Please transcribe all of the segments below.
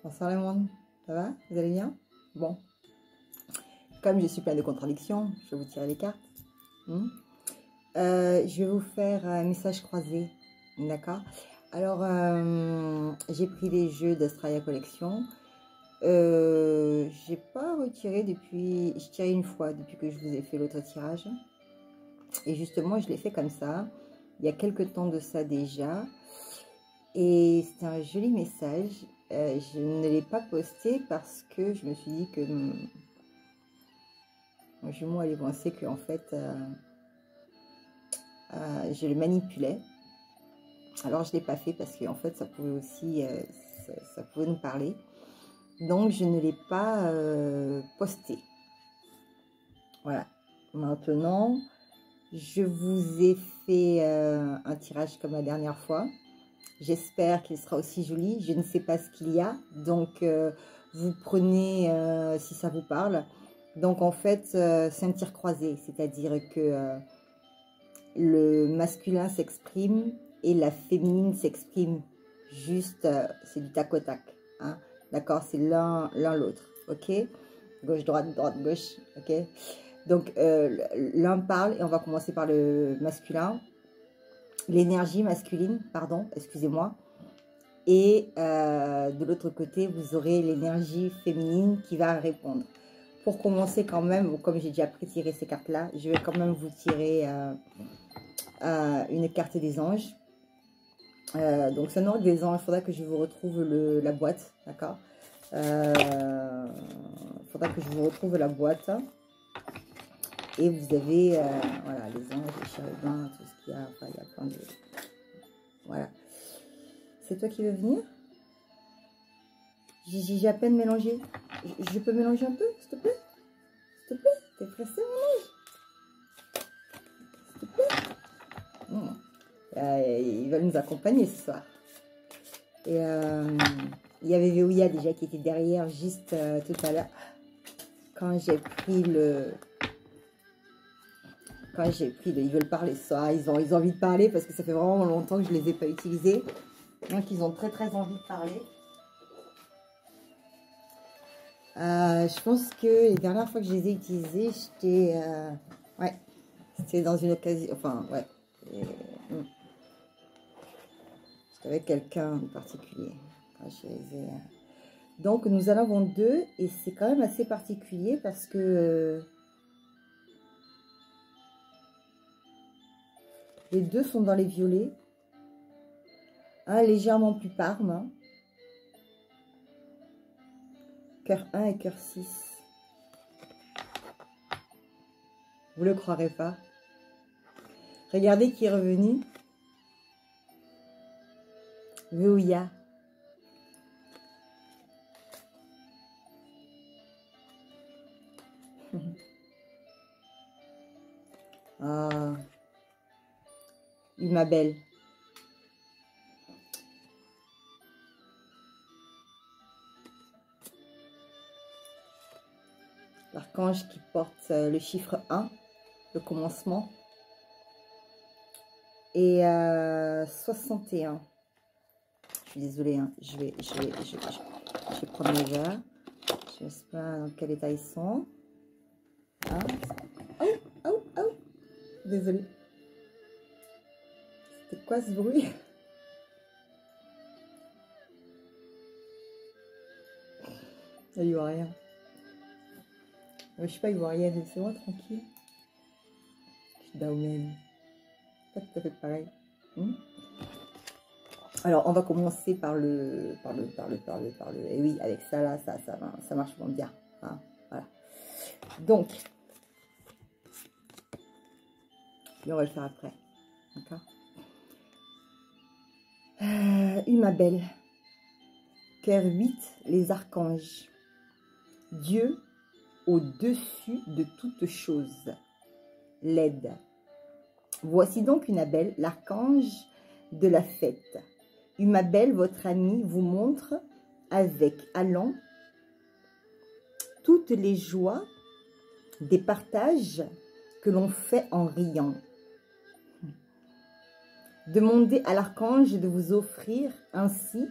Bonsoir le monde, ça va? Vous allez bien? Bon, comme je suis plein de contradictions, je vais vous tirer les cartes. Je vais vous faire un message croisé, d'accord? Alors, j'ai pris les jeux d'Astralia Collection. J'ai pas retiré depuis... Je tirais une fois depuis que je vous ai fait l'autre tirage. Et justement, je l'ai fait comme ça, il y a quelques temps de ça déjà. Et c'est un joli message. Je ne l'ai pas posté parce que je me suis dit que mon jumeau allait penser que en fait je le manipulais. Alors je ne l'ai pas fait parce qu'en fait ça pouvait aussi ça pouvait nous parler. Donc je ne l'ai pas posté. Voilà. Maintenant, je vous ai fait un tirage comme la dernière fois. J'espère qu'il sera aussi joli. Je ne sais pas ce qu'il y a. Donc, vous prenez si ça vous parle. Donc, en fait, c'est un tir croisé. C'est-à-dire que le masculin s'exprime et la féminine s'exprime. Juste, c'est du tac au tac. Hein? D'accord? C'est l'un l'autre. OK? Gauche, droite, gauche. OK? Donc, l'un parle et on va commencer par le masculin. L'énergie masculine, pardon, excusez-moi. Et de l'autre côté, vous aurez l'énergie féminine qui va répondre. Pour commencer quand même, comme j'ai déjà prétiré ces cartes-là, je vais quand même vous tirer une carte des anges. Donc, c'est un ordre des anges. Il faudra que je vous retrouve la boîte, d'accord? Il faudra que je vous retrouve la boîte. Et vous avez, voilà, les anges, les chérubins, tout ce qu'il y a. Enfin, il y a plein de... Voilà. C'est toi qui veux venir? J'ai à peine mélangé. Je peux mélanger un peu, s'il te plaît? S'il te plaît? T'es pressé, mon ange? S'il te plaît? Ils veulent nous accompagner ce soir. Et il y avait Véouya déjà qui était derrière juste tout à l'heure. Quand j'ai pris le... Ils veulent parler ce soir. Ils ont envie de parler parce que ça fait vraiment longtemps que je ne les ai pas utilisés. Donc, ils ont très envie de parler. Je pense que les dernières fois que je les ai utilisés, j'étais... ouais, c'était dans une occasion... Enfin, ouais. C'était avec quelqu'un de particulier. Quand je les ai, donc, nous en avons deux. Et c'est quand même assez particulier parce que... les deux sont dans les violets. Un légèrement plus parme. Hein. Cœur 1 et cœur 6. Vous ne le croirez pas. Regardez qui est revenu. Véouya. Ah. Ma belle. L'archange qui porte le chiffre 1, le commencement. Et 61. Je suis désolée, hein. Je vais prendre mes verres. Je ne sais pas dans quel état ils sont. Hein? Oh. Désolée. C'était quoi ce bruit? Il voit rien. Je ne suis pas ivoirienne, laissez-moi tranquille. Je suis daoulène. Pas tout à fait pareil. Alors, on va commencer par le... Et oui, avec ça, là, ça marche vraiment bien. Hein, voilà. Donc, et on va le faire après. D'accord? Ma belle. Cœur 8, les archanges. Dieu au-dessus de toute chose. L'aide. Voici donc Unabel, l'archange de la fête. Unabel, votre ami, vous montre avec allant toutes les joies des partages que l'on fait en riant. Demandez à l'archange de vous offrir ainsi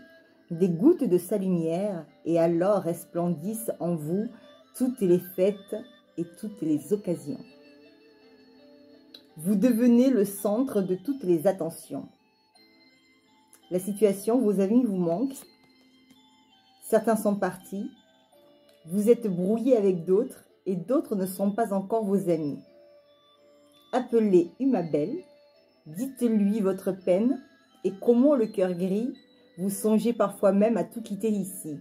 des gouttes de sa lumière, et alors resplendissent en vous toutes les fêtes et toutes les occasions. Vous devenez le centre de toutes les attentions. La situation, vos amis vous manquent. Certains sont partis. Vous êtes brouillé avec d'autres et d'autres ne sont pas encore vos amis. Appelez Umabel, dites-lui votre peine et comment le cœur gris, vous songez parfois même à tout quitter ici.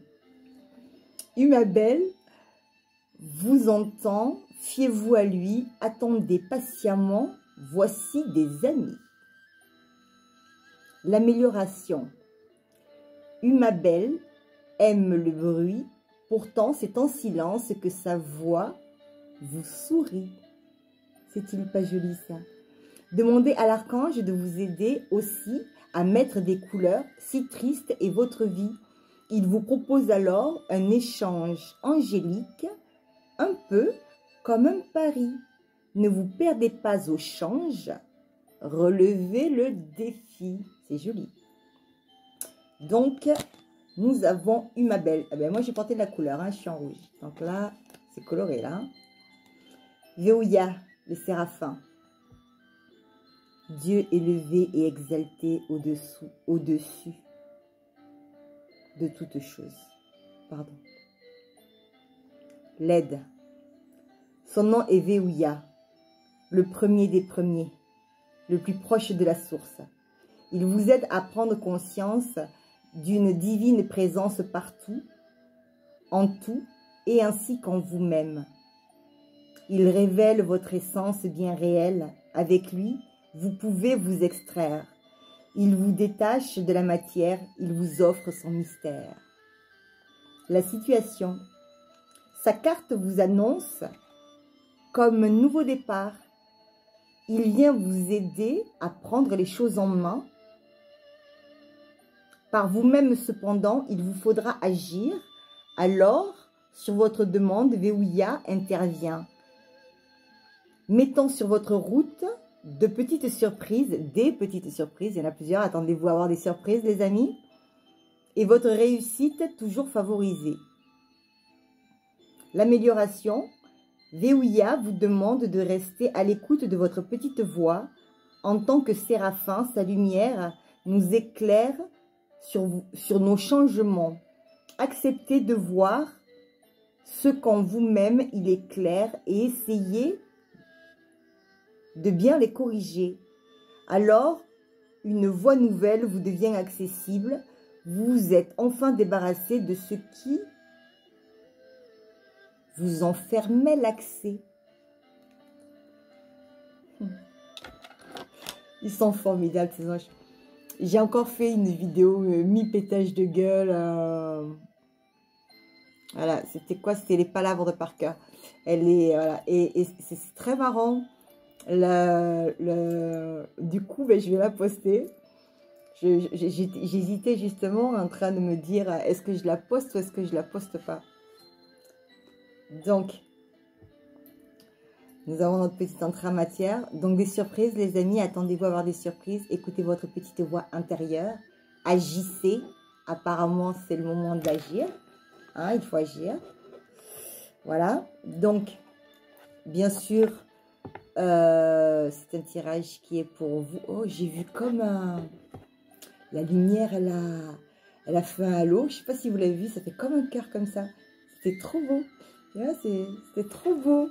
Umabel vous entend, fiez-vous à lui, attendez patiemment, voici des amis. L'amélioration. Umabel aime le bruit, pourtant c'est en silence que sa voix vous sourit. C'est-il pas joli ça? Demandez à l'archange de vous aider aussi à mettre des couleurs si tristes est votre vie. Il vous propose alors un échange angélique, un peu comme un pari. Ne vous perdez pas au change, relevez le défi. C'est joli. Donc, nous avons Umabel. Eh ben, moi, j'ai porté de la couleur, hein, je suis en rouge. Donc là, c'est coloré là. Veouya, le séraphin. Dieu élevé et exalté au-dessus de toute chose. Pardon. L'aide. Son nom est Veouya, le premier des premiers, le plus proche de la source. Il vous aide à prendre conscience d'une divine présence partout, en tout et ainsi qu'en vous-même. Il révèle votre essence bien réelle. Avec lui, vous pouvez vous extraire. Il vous détache de la matière, il vous offre son mystère. La situation. Sa carte vous annonce comme un nouveau départ. Il vient vous aider à prendre les choses en main. Par vous-même cependant, il vous faudra agir. Alors, sur votre demande, Veouya intervient, mettant sur votre route de petites surprises, des petites surprises, il y en a plusieurs, attendez-vous à avoir des surprises les amis, et votre réussite toujours favorisée. L'amélioration, Veouya vous demande de rester à l'écoute de votre petite voix. En tant que séraphin, sa lumière nous éclaire sur nos changements. Acceptez de voir ce qu'en vous-même il est clair et essayez de bien les corriger. Alors, une voie nouvelle vous devient accessible. Vous êtes enfin débarrassé de ce qui vous enfermait l'accès. Ils sont formidables ces anges. J'ai encore fait une vidéo mi-pétage de gueule. Voilà, c'était quoi? C'était les palabres de Parker. Elle est, voilà, et c'est très marrant. Du coup, ben, je vais la poster. J'hésitais justement en train de me dire, est-ce que je la poste ou est-ce que je la poste pas? Donc, nous avons notre petite entrée en matière. Donc, des surprises, les amis. Attendez-vous à avoir des surprises. Écoutez votre petite voix intérieure. Agissez. Apparemment, c'est le moment d'agir. Hein, il faut agir. Voilà. Donc, bien sûr, c'est un tirage qui est pour vous. Oh, j'ai vu comme la lumière, elle a fait un halo. Je ne sais pas si vous l'avez vu. Ça fait comme un cœur comme ça. C'était trop beau. C'était trop beau.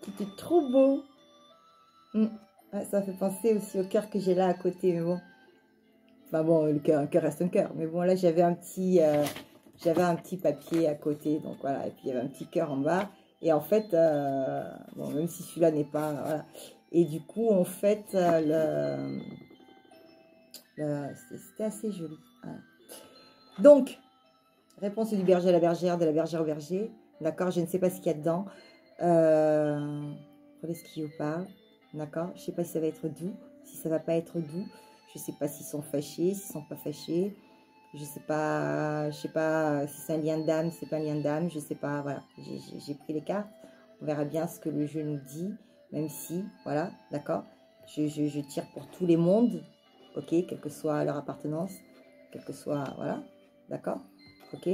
C'était trop beau. Ouais, ça fait penser aussi au cœur que j'ai là à côté. Mais bon. Enfin bon, un cœur reste un cœur. Mais bon, là, j'avais un petit papier à côté. Donc voilà. Et puis, il y avait un petit cœur en bas. Et en fait, bon, même si celui-là n'est pas... Voilà. Et du coup, en fait, c'était assez joli. Voilà. Donc, réponse du berger à la bergère, de la bergère au berger. D'accord, je ne sais pas ce qu'il y a dedans. Prenez ce qui vous parle. D'accord, je ne sais pas si ça va être doux, si ça ne va pas être doux. Je ne sais pas s'ils sont fâchés, s'ils ne sont pas fâchés. Je ne sais pas si c'est un lien d'âme, si c'est pas un lien d'âme. Je ne sais pas, voilà. J'ai pris les cartes. On verra bien ce que le jeu nous dit. Même si, voilà, d'accord. Je tire pour tous les mondes. Ok, quelle que soit leur appartenance. Quelle que soit, voilà. D'accord? Ok?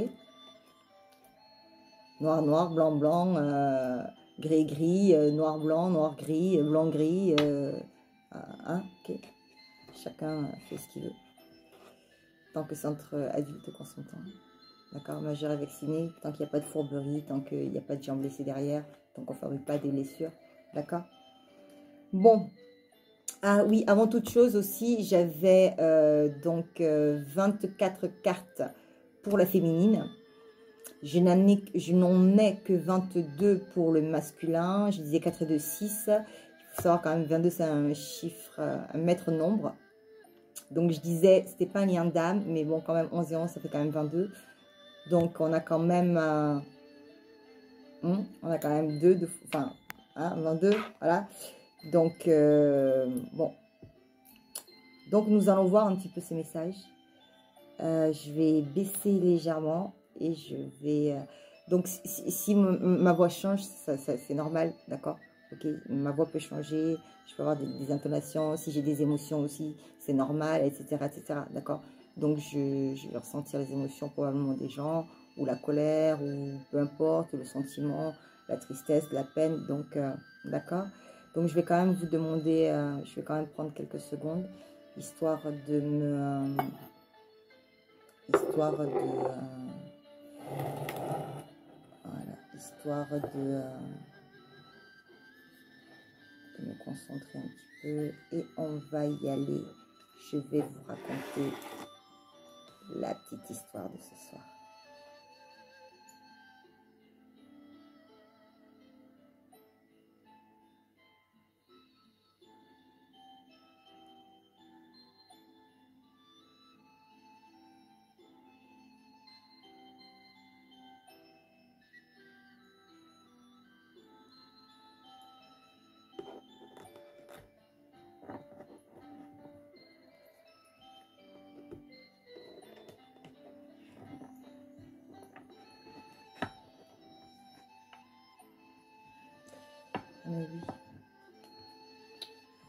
Noir, noir, blanc, blanc, gris, gris, noir, blanc, noir, gris, blanc, gris. Hein? Ok. Chacun fait ce qu'il veut. Tant que c'est entre adultes consentants. D'accord? Majeur et vacciné, tant qu'il n'y a pas de fourberie, tant qu'il n'y a pas de gens blessés derrière, tant qu'on ne fabrique pas des blessures. D'accord? Bon. Ah oui, avant toute chose aussi, j'avais donc 24 cartes pour la féminine. Je n'en ai que 22 pour le masculin. Je disais 4 et 2, 6. Il faut savoir quand même, 22, c'est un chiffre, un maître nombre. Donc, je disais, c'était pas un lien d'âme, mais bon, quand même, 11 et 11, ça fait quand même 22. Donc, on a quand même, on a quand même 2, enfin, 22, voilà. Donc, bon. Donc, nous allons voir un petit peu ces messages. Je vais baisser légèrement et je vais... donc, si ma voix change, c'est normal, d'accord? Ok, ma voix peut changer, je peux avoir des intonations, si j'ai des émotions aussi, c'est normal, etc., etc., d'accord? Donc, je vais ressentir les émotions probablement des gens, ou la colère, ou peu importe, le sentiment, la tristesse, la peine, donc, d'accord? Donc, je vais quand même vous demander, je vais quand même prendre quelques secondes, histoire de me... histoire de voilà, histoire de me concentrer un petit peu et on va y aller. Je vais vous raconter la petite histoire de ce soir. Mais oui.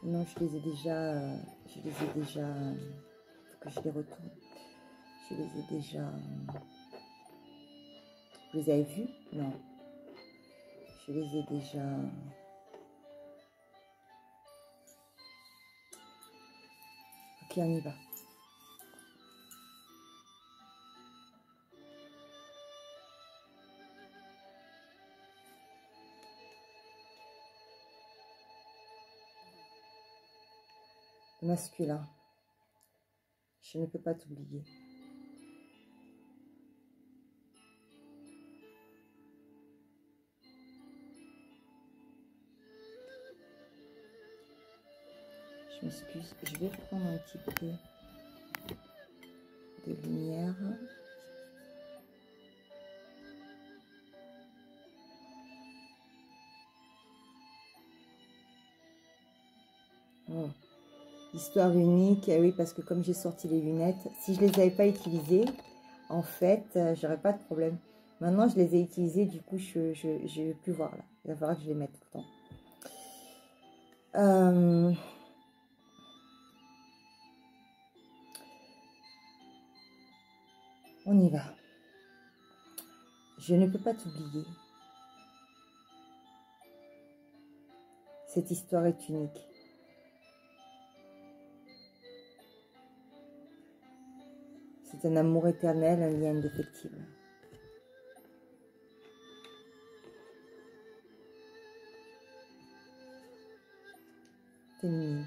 Non, je les ai déjà, faut que je les retourne. Je les ai déjà, vous les avez vus? Non. Je les ai déjà, ok, on y va. Masculin, je ne peux pas t'oublier. Je m'excuse, je vais prendre un petit peu de lumière. Oh. Histoire unique, oui, parce que comme j'ai sorti les lunettes, si je les avais pas utilisées, en fait, j'aurais pas de problème. Maintenant, je les ai utilisées, du coup, je ne vais plus voir là. Il va falloir que je les mette tout le temps. On y va. Je ne peux pas t'oublier. Cette histoire est unique. C'est un amour éternel, un lien indéfectible. Témini.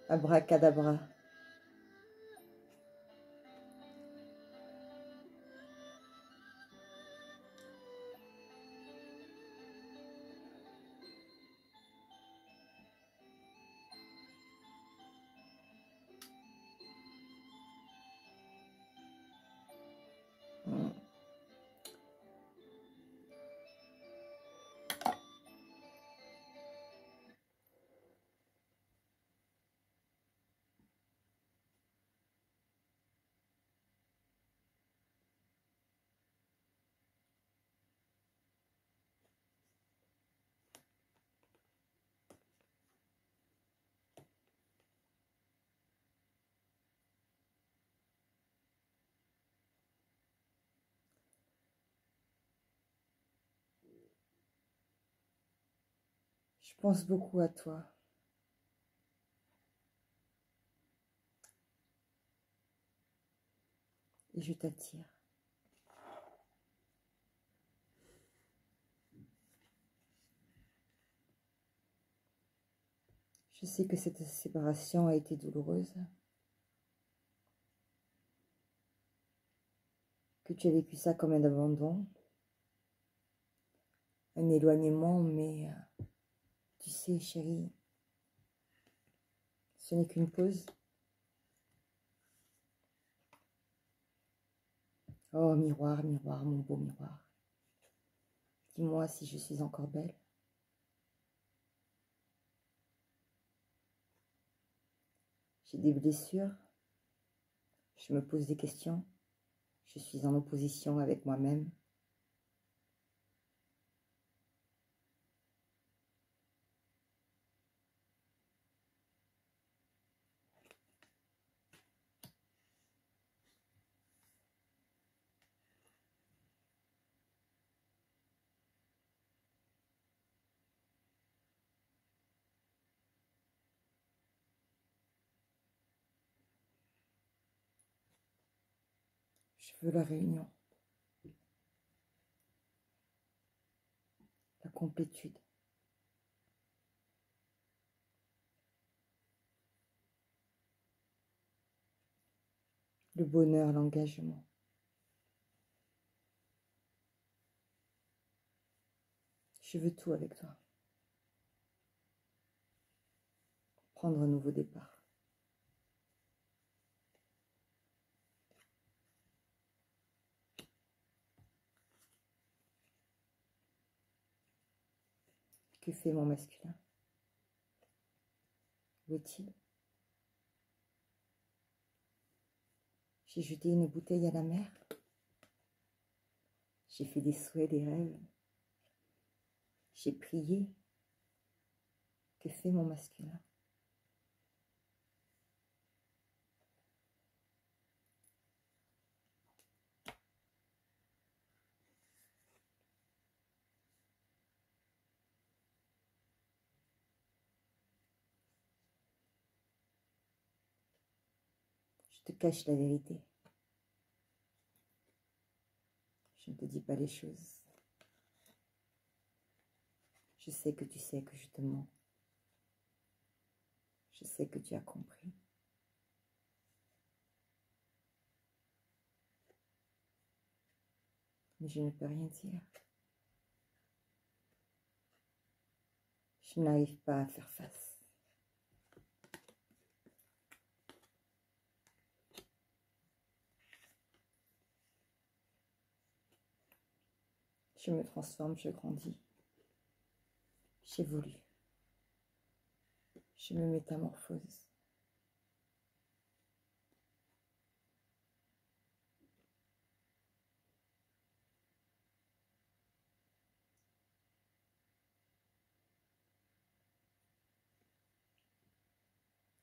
Abracadabra. Je pense beaucoup à toi. Et je t'attire. Je sais que cette séparation a été douloureuse, que tu as vécu ça comme un abandon, un éloignement, mais tu sais, chérie, ce n'est qu'une pause. Oh, miroir, miroir, mon beau miroir, dis-moi si je suis encore belle. J'ai des blessures, je me pose des questions, je suis en opposition avec moi-même. Je veux la réunion, la complétude. Le bonheur, l'engagement. Je veux tout avec toi. Prendre un nouveau départ. Que fait mon masculin? Où est-il? J'ai jeté une bouteille à la mer. J'ai fait des souhaits, des rêves. J'ai prié. Que fait mon masculin? Je te cache la vérité. Je ne te dis pas les choses. Je sais que tu sais que je te mens. Je sais que tu as compris. Mais je ne peux rien dire. Je n'arrive pas à faire face. Je me transforme, je grandis. J'évolue. Je me métamorphose.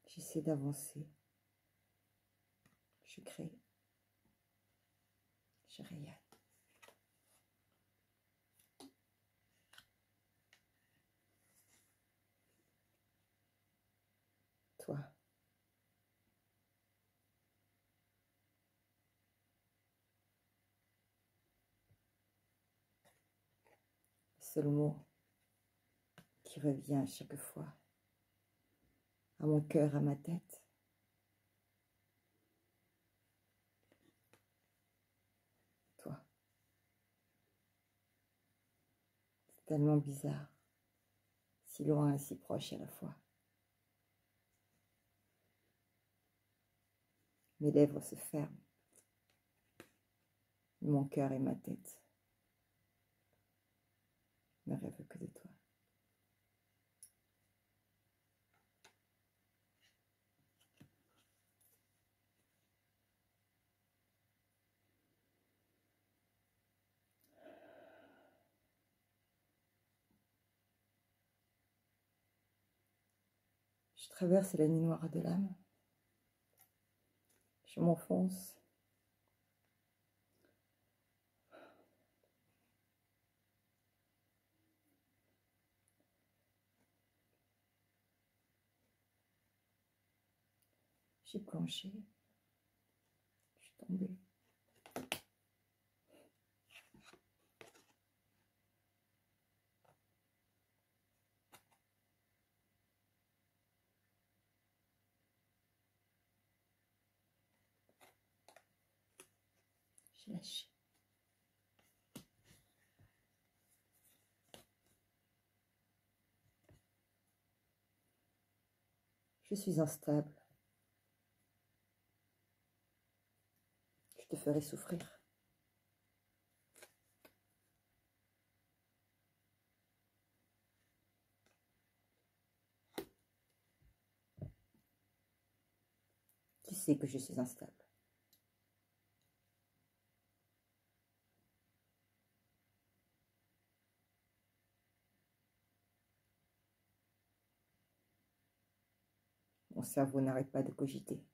J'essaie d'avancer. Je crée. Je rayonne. Toi, le seul mot qui revient à chaque fois à mon cœur, à ma tête. Toi, c'est tellement bizarre, si loin et si proche à la fois. Mes lèvres se ferment, mon cœur et ma tête ne rêvent que de toi. Je traverse la nuit noire de l'âme. Je m'enfonce. J'ai plongé. Je suis tombée. J'ai lâché. Je suis instable. Je te ferai souffrir. Tu sais que je suis instable. Mon cerveau n'arrête pas de cogiter.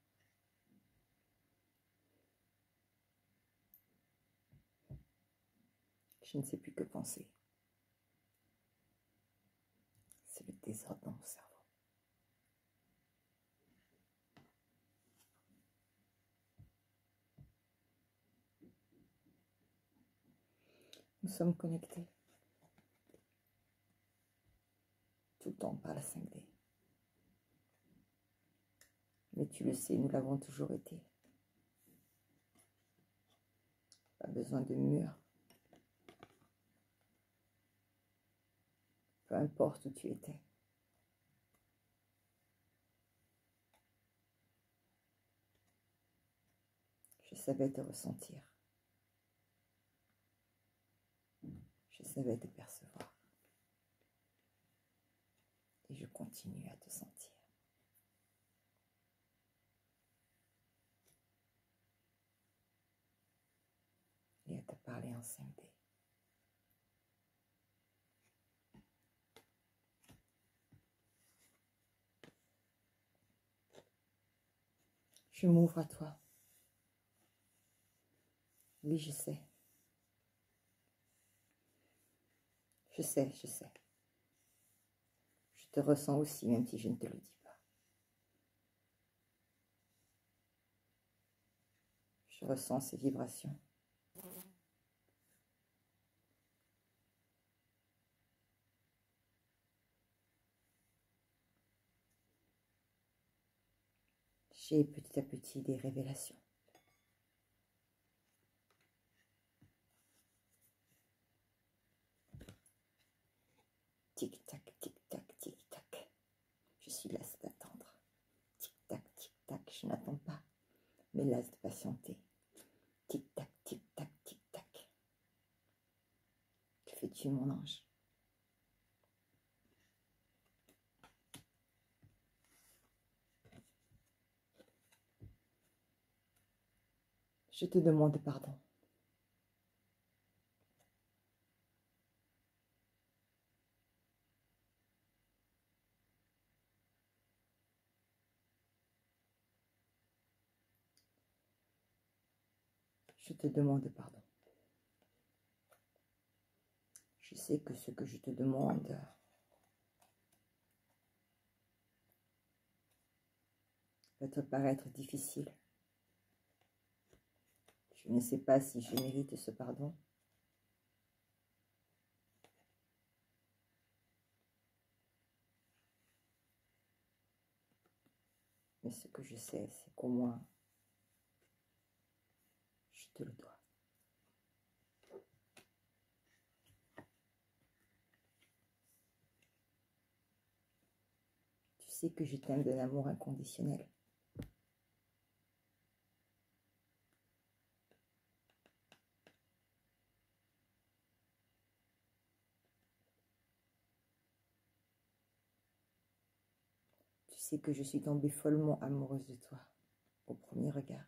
Je ne sais plus que penser. C'est le désordre dans mon cerveau. Nous sommes connectés tout le temps par la 5D. Mais tu le sais, nous l'avons toujours été. Pas besoin de murs. Peu importe où tu étais. Je savais te ressentir. Je savais te percevoir. Et je continue à te sentir. Et à te parler en 5D. Je m'ouvre à toi. Oui, je sais. Je sais, je sais. Je te ressens aussi, même si je ne te le dis pas. Je ressens ces vibrations. J'ai petit à petit des révélations. Tic-tac, tic-tac, tic-tac. Je suis lasse d'attendre. Tic-tac, tic-tac, je n'attends pas, mais lasse de patienter. Tic-tac, tic-tac, tic-tac. Que fais-tu, mon ange? Je te demande pardon. Je te demande pardon. Je sais que ce que je te demande va te paraître difficile. Je ne sais pas si je mérite ce pardon. Mais ce que je sais, c'est qu'au moins, je te le dois. Tu sais que je t'aime d'un amour inconditionnel. Tu sais que je suis tombée follement amoureuse de toi au premier regard.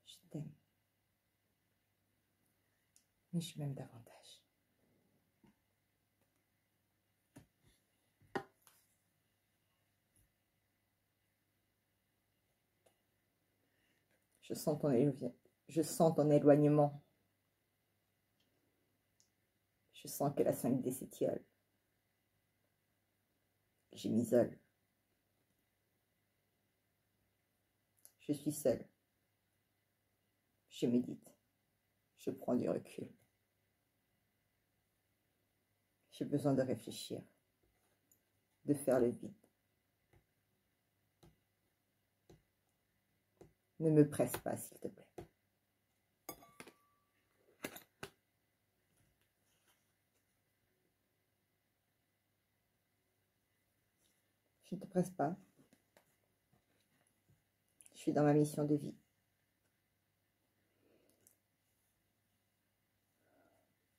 Je t'aime. Mais je m'aime davantage. Je sens ton éloignement. Je sens que la 5D s'étiole. Je m'isole. Je suis seule. Je médite. Je prends du recul. J'ai besoin de réfléchir, de faire le vide. Ne me presse pas, s'il te plaît. Je ne te presse pas. Je suis dans ma mission de vie.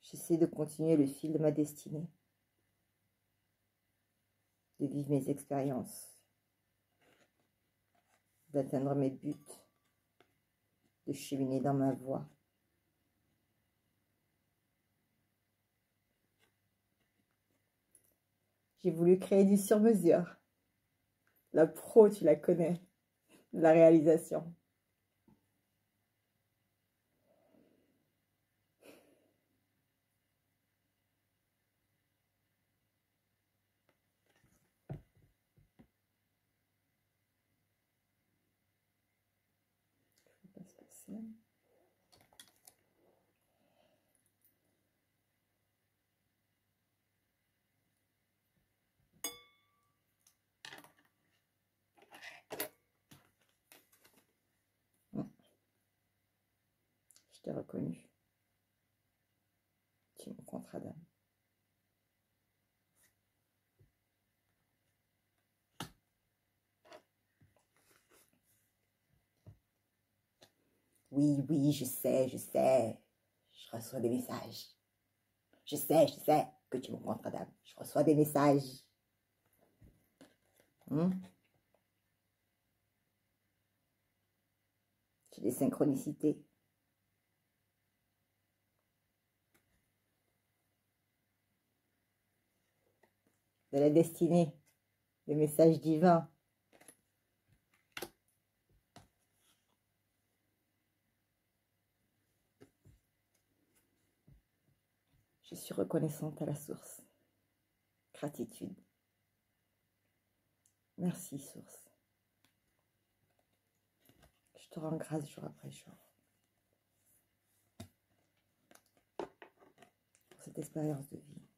J'essaie de continuer le fil de ma destinée, de vivre mes expériences, d'atteindre mes buts, de cheminer dans ma voie. J'ai voulu créer du sur-mesure. La pro, tu la connais, la réalisation. Je sais pas ce que c'est. Je t'ai reconnu. Tu es mon contrat d'âme. Oui, oui, je sais, je sais. Je reçois des messages. Je sais que tu es mon contrat d'âme. Je reçois des messages. J'ai des synchronicités. De la destinée. Des messages divins. Je suis reconnaissante à la source. Gratitude. Merci, source. Je te rends grâce jour après jour. Pour cette expérience de vie.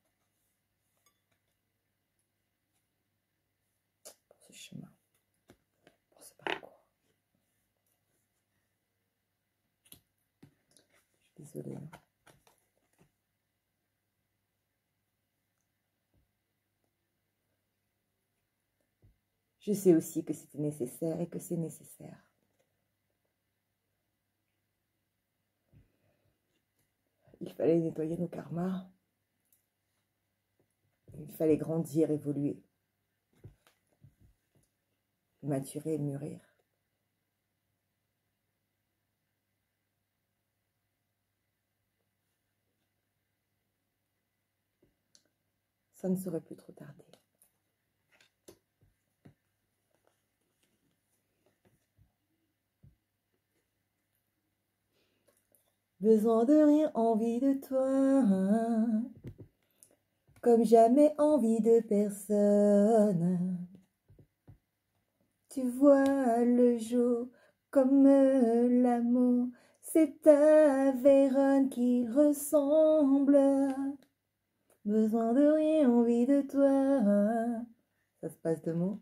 Pour ce chemin. Pour ce parcours. Je suis désolée. Je sais aussi que c'était nécessaire et que c'est nécessaire. Il fallait nettoyer nos karmas. Il fallait grandir, évoluer. Maturer, mûrir. Ça ne serait plus trop tarder. Besoin de rien, envie de toi, comme jamais envie de personne. Tu vois le jour comme l'amour, c'est à Vérone qu'il ressemble. Besoin de rien, envie de toi. Ça se passe de mots.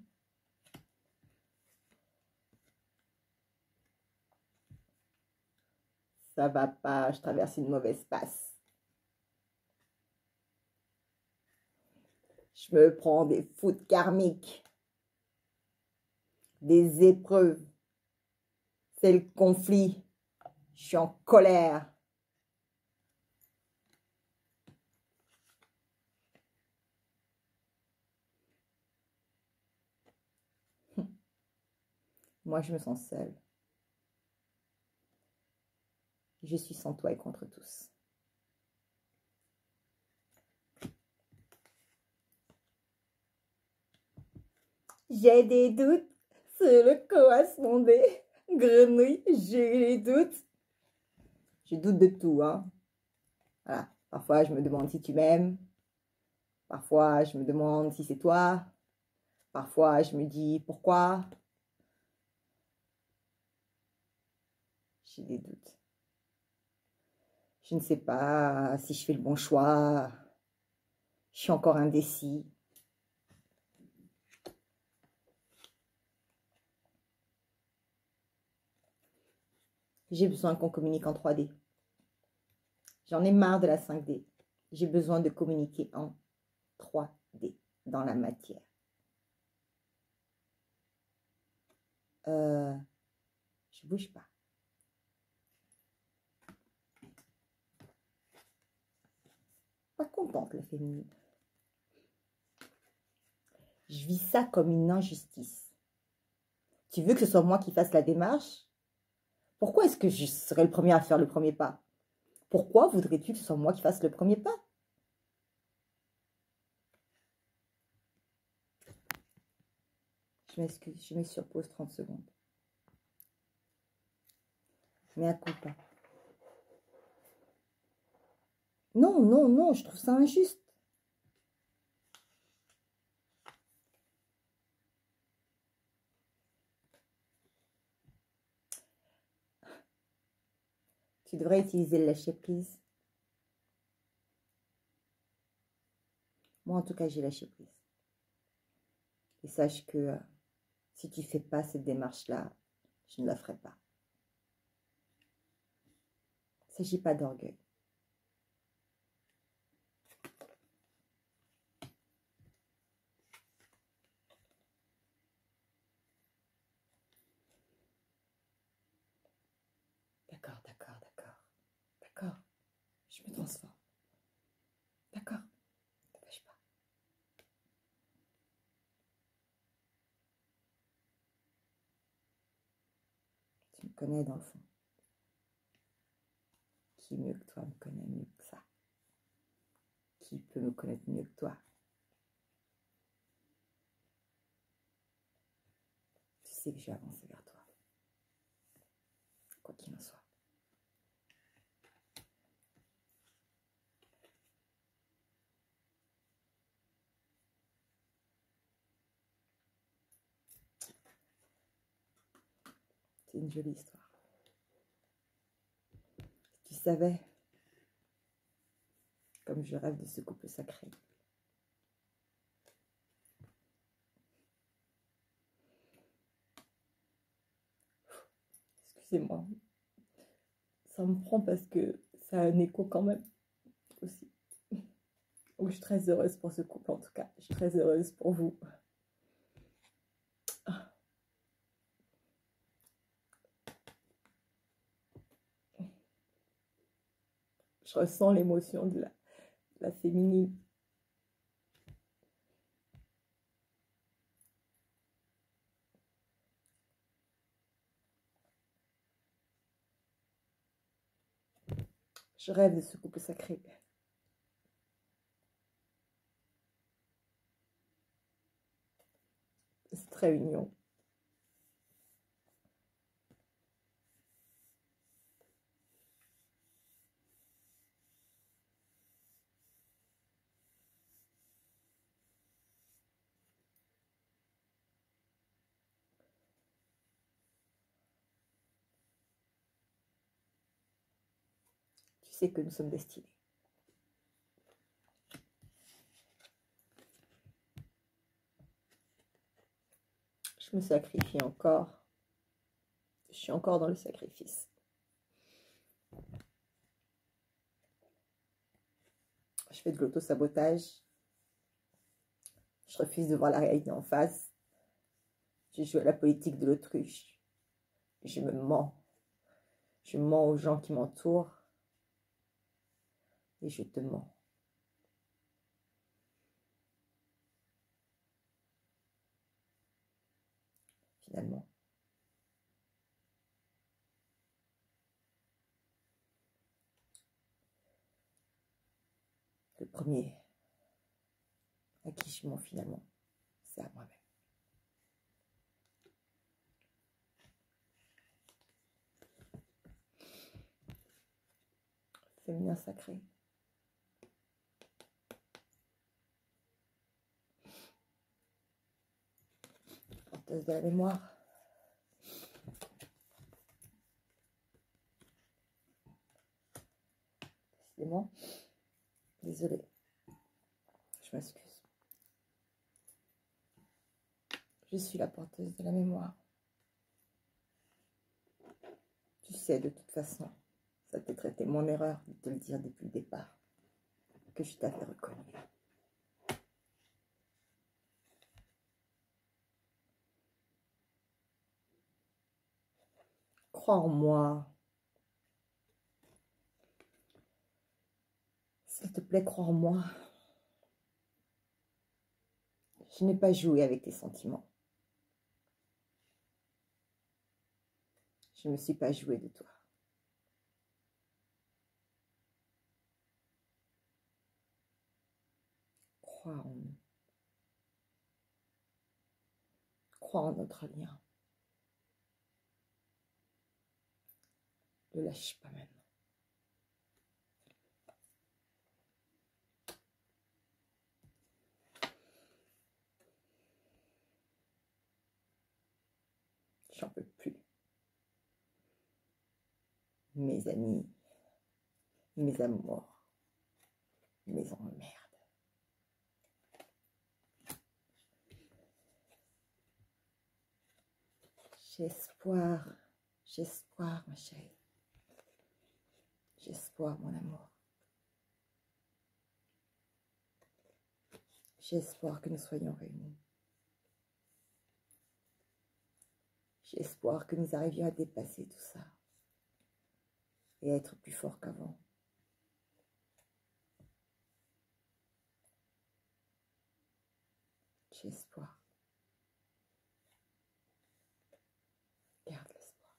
Ça va pas, je traverse une mauvaise passe. Je me prends des foudres karmiques, des épreuves. C'est le conflit. Je suis en colère. Moi, je me sens seule. Je suis sans toi et contre tous. J'ai des doutes sur le correspondé. Grenouille, j'ai les doutes. Je doute de tout, hein. Voilà. Parfois, je me demande si tu m'aimes. Parfois, je me demande si c'est toi. Parfois, je me dis pourquoi. J'ai des doutes. Je ne sais pas si je fais le bon choix. Je suis encore indécis. J'ai besoin qu'on communique en 3D. J'en ai marre de la 5D. J'ai besoin de communiquer en 3D, dans la matière. Je bouge pas. Pas contente, la féminine. Je vis ça comme une injustice. Tu veux que ce soit moi qui fasse la démarche? Pourquoi est-ce que je serais le premier à faire le premier pas? Pourquoi voudrais-tu que ce soit moi qui fasse le premier pas? Je m'excuse, je mets sur pause 30 secondes. Mais à coup pas. Non, non, non, je trouve ça injuste. Tu devrais utiliser le lâcher prise. Moi, en tout cas, j'ai lâché prise. Et sache que si tu ne fais pas cette démarche-là, je ne la ferai pas. Il ne s'agit pas d'orgueil. D'accord, d'accord, d'accord. D'accord. Je me transforme. D'accord. Ne t'empêche pas. Tu me connais dans le fond. Qui mieux que toi me connaît mieux que ça? Qui peut me connaître mieux que toi? Tu sais que je vais avancer vers toi. Quoi qu'il en soit. C'est une jolie histoire. Tu savais, comme je rêve de ce couple sacré. Excusez-moi. Ça me prend parce que ça a un écho quand même aussi. Donc, je suis très heureuse pour ce couple en tout cas. Je suis très heureuse pour vous. Je ressens l'émotion de la féminine. Je rêve de ce couple sacré. Cette réunion. Tu sais que nous sommes destinés. Je me sacrifie encore. Je suis encore dans le sacrifice. Je fais de l'auto-sabotage. Je refuse de voir la réalité en face. Je joue à la politique de l'autruche. Je me mens. Je mens aux gens qui m'entourent. Et je te mens. Finalement. Le premier à qui je mens finalement, c'est à moi-même. féminin sacré. Porteuse de la mémoire. Décidément, désolée, je m'excuse. Je suis la porteuse de la mémoire. Tu sais, de toute façon, ça t'a traité mon erreur de te le dire depuis le départ, que je t'avais reconnu. Crois en moi. S'il te plaît, crois en moi. Je n'ai pas joué avec tes sentiments. Je ne me suis pas jouée de toi. Crois en nous. Crois en notre lien. Ne lâche pas maintenant. J'en peux plus. Mes amis, mes amours, mes emmerdes. J'ai espoir, ma chérie. J'ai espoir, mon amour. J'ai espoir que nous soyons réunis. J'ai espoir que nous arrivions à dépasser tout ça et à être plus forts qu'avant. J'ai espoir. Garde l'espoir.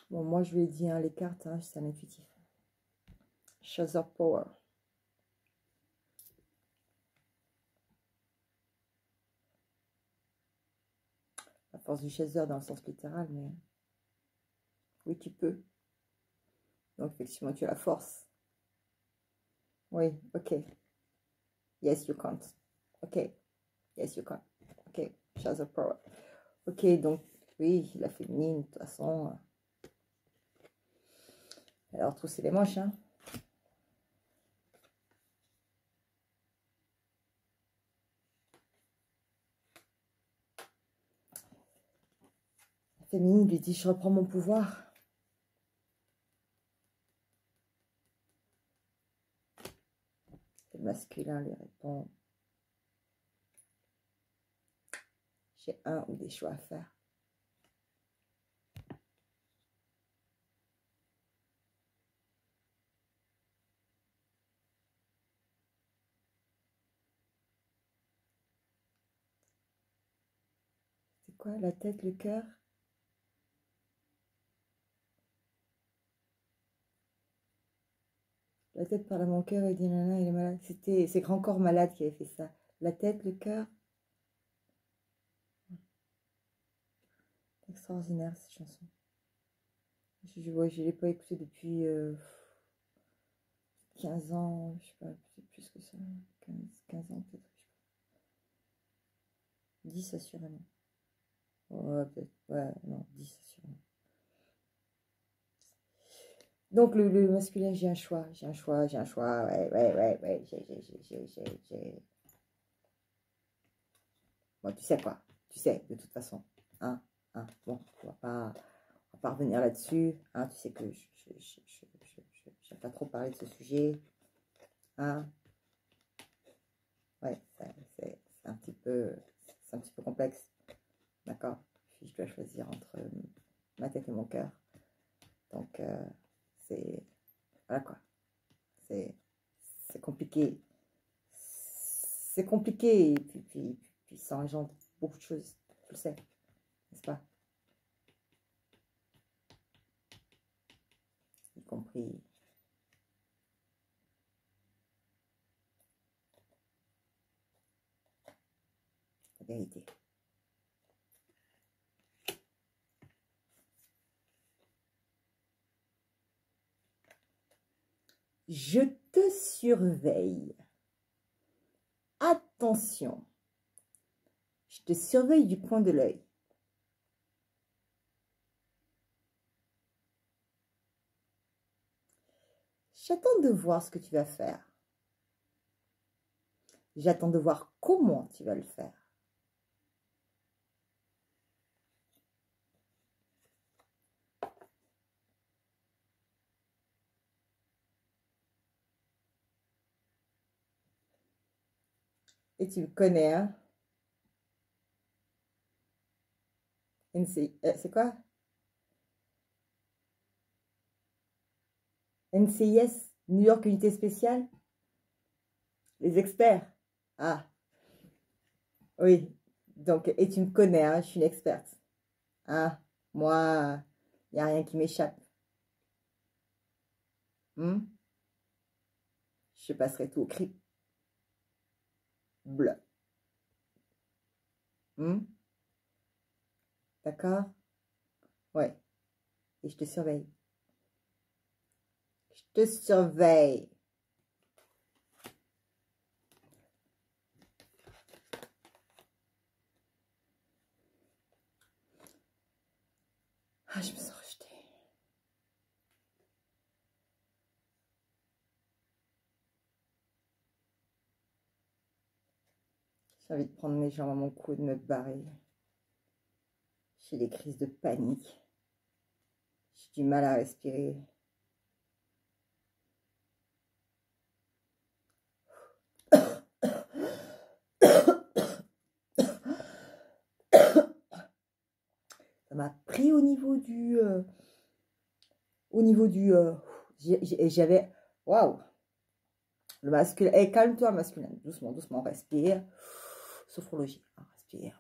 Bon, moi, je lui ai dit, hein, les cartes, hein, c'est un intuitif. Chaser Power. La force du chaser dans le sens littéral, mais oui, tu peux. Donc, effectivement, tu as la force. Oui, ok. Yes, you can't. Ok. Yes, you can. Ok. Chaser Power. Ok, donc, oui, la féminine, de toute façon. Alors, trousser les manches, hein. La féminine lui dit, je reprends mon pouvoir. Le masculin lui répond, j'ai un ou des choix à faire. C'est quoi, la tête, le cœur? La tête parle à mon cœur et dit, nana, il est malade. C'est Grand Corps Malade qui avait fait ça. La tête, le cœur. Extraordinaire, cette chanson. Je ne l'ai pas écoutée depuis 15 ans, je sais pas, peut-être plus que ça. 15 ans peut-être. 10 assurément. Ouais, peut-être. Ouais, non, 10 assurément. Donc, le masculin, j'ai un choix. J'ai un choix. Ouais. Bon, tu sais quoi? Tu sais, de toute façon. Hein, bon, on va pas revenir là-dessus. Hein, tu sais que je n'aime pas trop parler de ce sujet. Hein? Ouais, c'est un petit peu complexe. D'accord? Je dois choisir entre ma tête et mon cœur. Donc, c'est... Voilà quoi. c'est compliqué. C'est compliqué. Et puis ça engendre beaucoup de choses. Tu le sais, n'est-ce pas? Y compris la vérité. Je te surveille. Attention. Je te surveille du coin de l'œil. J'attends de voir ce que tu vas faire. J'attends de voir comment tu vas le faire. Et tu me connais, hein? C'est quoi? NCIS, New York Unité Spéciale? Les experts? Ah, oui. Donc, et tu me connais, hein? Je suis une experte. Hein? Moi, il n'y a rien qui m'échappe. Je passerai tout au crible. Bleu. D'accord? Ouais. Et je te surveille. Je te surveille. Ah, je me sens rejetée. J'ai envie de prendre mes jambes à mon cou et de me barrer. J'ai des crises de panique. J'ai du mal à respirer. Ça m'a pris au niveau du... j'avais... Waouh! Le masculin... Eh, calme-toi, masculin. Doucement, doucement, respire. Sophrologie. Respire.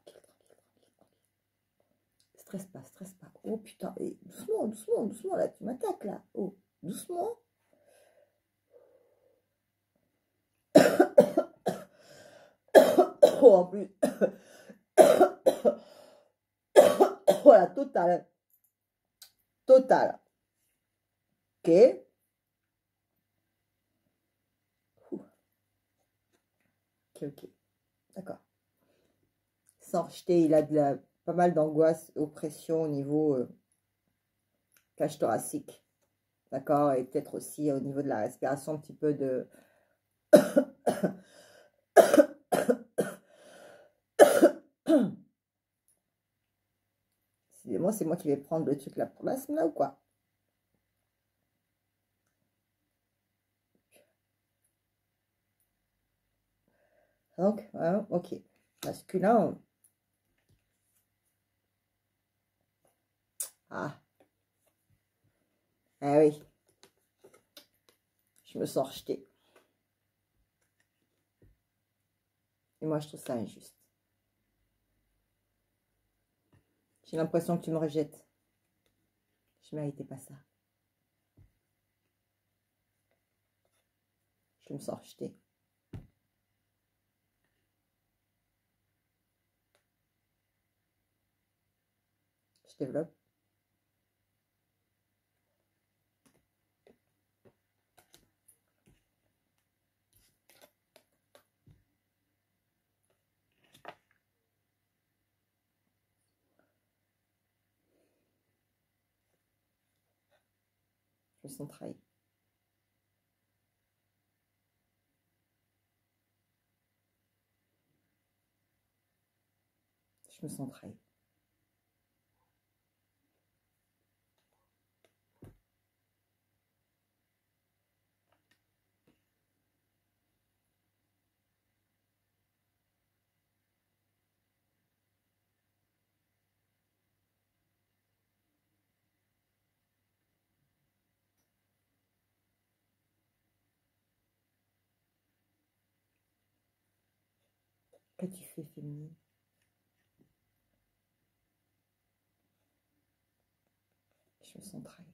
Tranquille, tranquille, tranquille. Stresse pas. Oh putain, doucement, doucement, doucement, là, tu m'attaques, là. Oh, doucement. Oh, en plus. Voilà, total. Total. Ok. Ok. D'accord. Sans rejeter, il a pas mal d'angoisse, oppression au niveau cage thoracique. D'accord. Et peut-être aussi au niveau de la respiration, un petit peu de... Moi, c'est moi qui vais prendre le truc là pour l'asthme, là, ou quoi? Donc, hein, ok. Masculin. Ah. Ah oui. Je me sens rejetée. Et moi, je trouve ça injuste. J'ai l'impression que tu me rejettes. Je ne méritais pas ça. Je me sens rejetée. Je développe. Je me sens trahi. Je me sens trahi. Qu'as-tu fait, féminine? Je me sens trahi.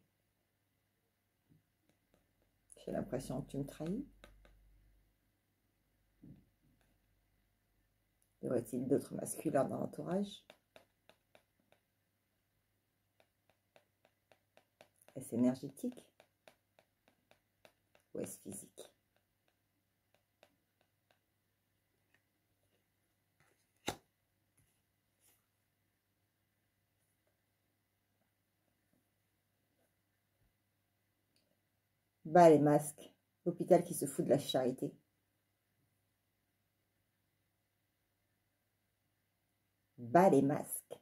J'ai l'impression que tu me trahis. Y aurait-il d'autres masculins dans l'entourage? Est-ce énergétique ou est-ce physique? Bas les masques. L'hôpital qui se fout de la charité. Bas les masques.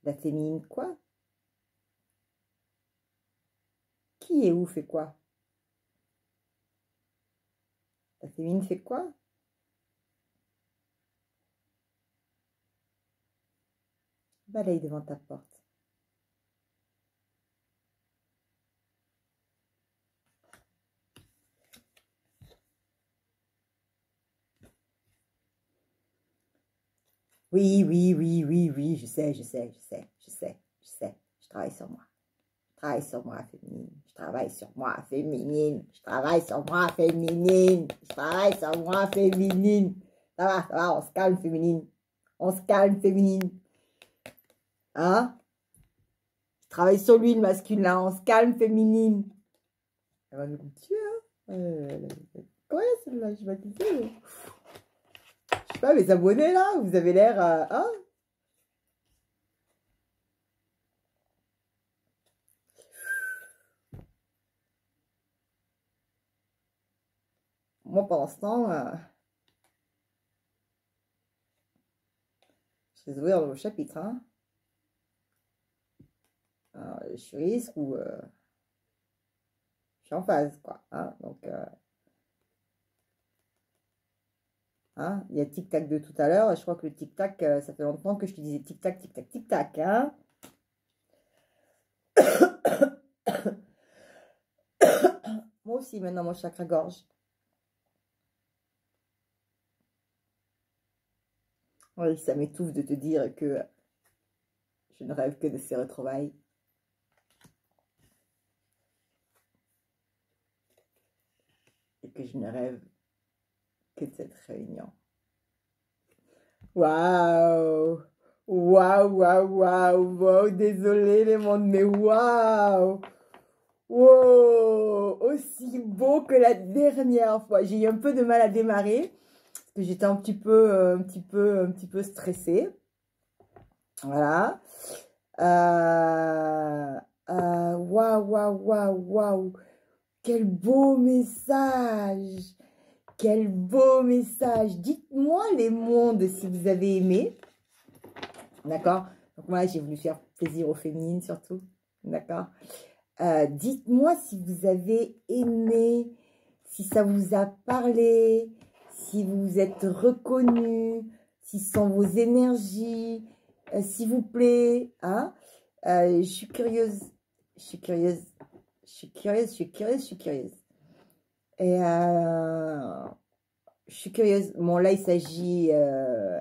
La féminine quoi? Qui est où fait quoi? La féminine fait quoi? Balaye devant ta porte. Oui, oui, oui, oui, oui, je sais. Je travaille sur moi. Je travaille sur moi, féminine. Je travaille sur moi, féminine. Je travaille sur moi, féminine. Je travaille sur moi, féminine. Ça va, on se calme, féminine. On se calme, féminine. Hein? Je travaille sur lui, le masculin. On se calme, féminine. Elle va nous tuer, hein? Quoi, celle-là? Je vais te dire. Je sais pas, mes abonnés, là, vous avez l'air... hein? Moi, pendant ce temps, je vais ouvrir le chapitre. Hein. Alors, je suis risque ou je suis en phase, quoi. Hein. Donc, hein, il y a tic-tac de tout à l'heure. Je crois que le tic-tac, ça fait longtemps que je te disais tic-tac, tic-tac, tic-tac. Hein. Moi aussi, maintenant, mon chakra-gorge. Oui, ça m'étouffe de te dire que je ne rêve que de ces retrouvailles. Et que je ne rêve que de cette réunion. Waouh! Waouh, waouh, waouh, waouh, désolé les mondes, mais waouh! Wow! Aussi beau que la dernière fois. J'ai eu un peu de mal à démarrer, parce que j'étais un petit peu stressée. Voilà. Waouh, waouh, waouh, waouh! Quel beau message! Quel beau message! Dites-moi les mondes si vous avez aimé. D'accord? Donc moi, j'ai voulu faire plaisir aux féminines surtout. D'accord? Dites-moi si vous avez aimé, si ça vous a parlé, si vous vous êtes reconnu, si ce sont vos énergies, s'il vous plaît. Hein? Je suis curieuse. Je suis curieuse. Je suis curieuse, je suis curieuse, je suis curieuse. Et je suis curieuse. Bon, là, il s'agit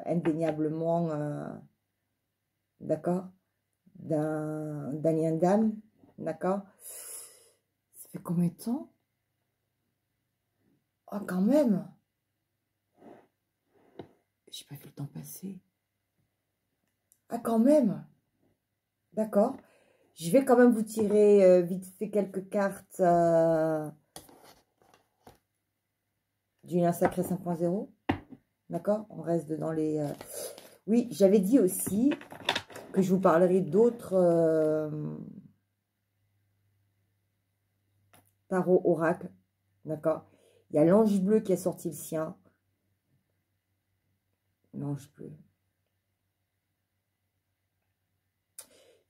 indéniablement, d'accord, d'un lien d'âme, d'accord. Ça fait combien de temps? Oh, quand même. J'ai pas vu le temps passer. Ah, quand même. D'accord. Je vais quand même vous tirer vite fait quelques cartes du lien sacré 5.0. D'accord? On reste dans les... Oui, j'avais dit aussi que je vous parlerai d'autres tarot oracle. D'accord? Il y a l'ange bleu qui a sorti le sien. L'ange bleu.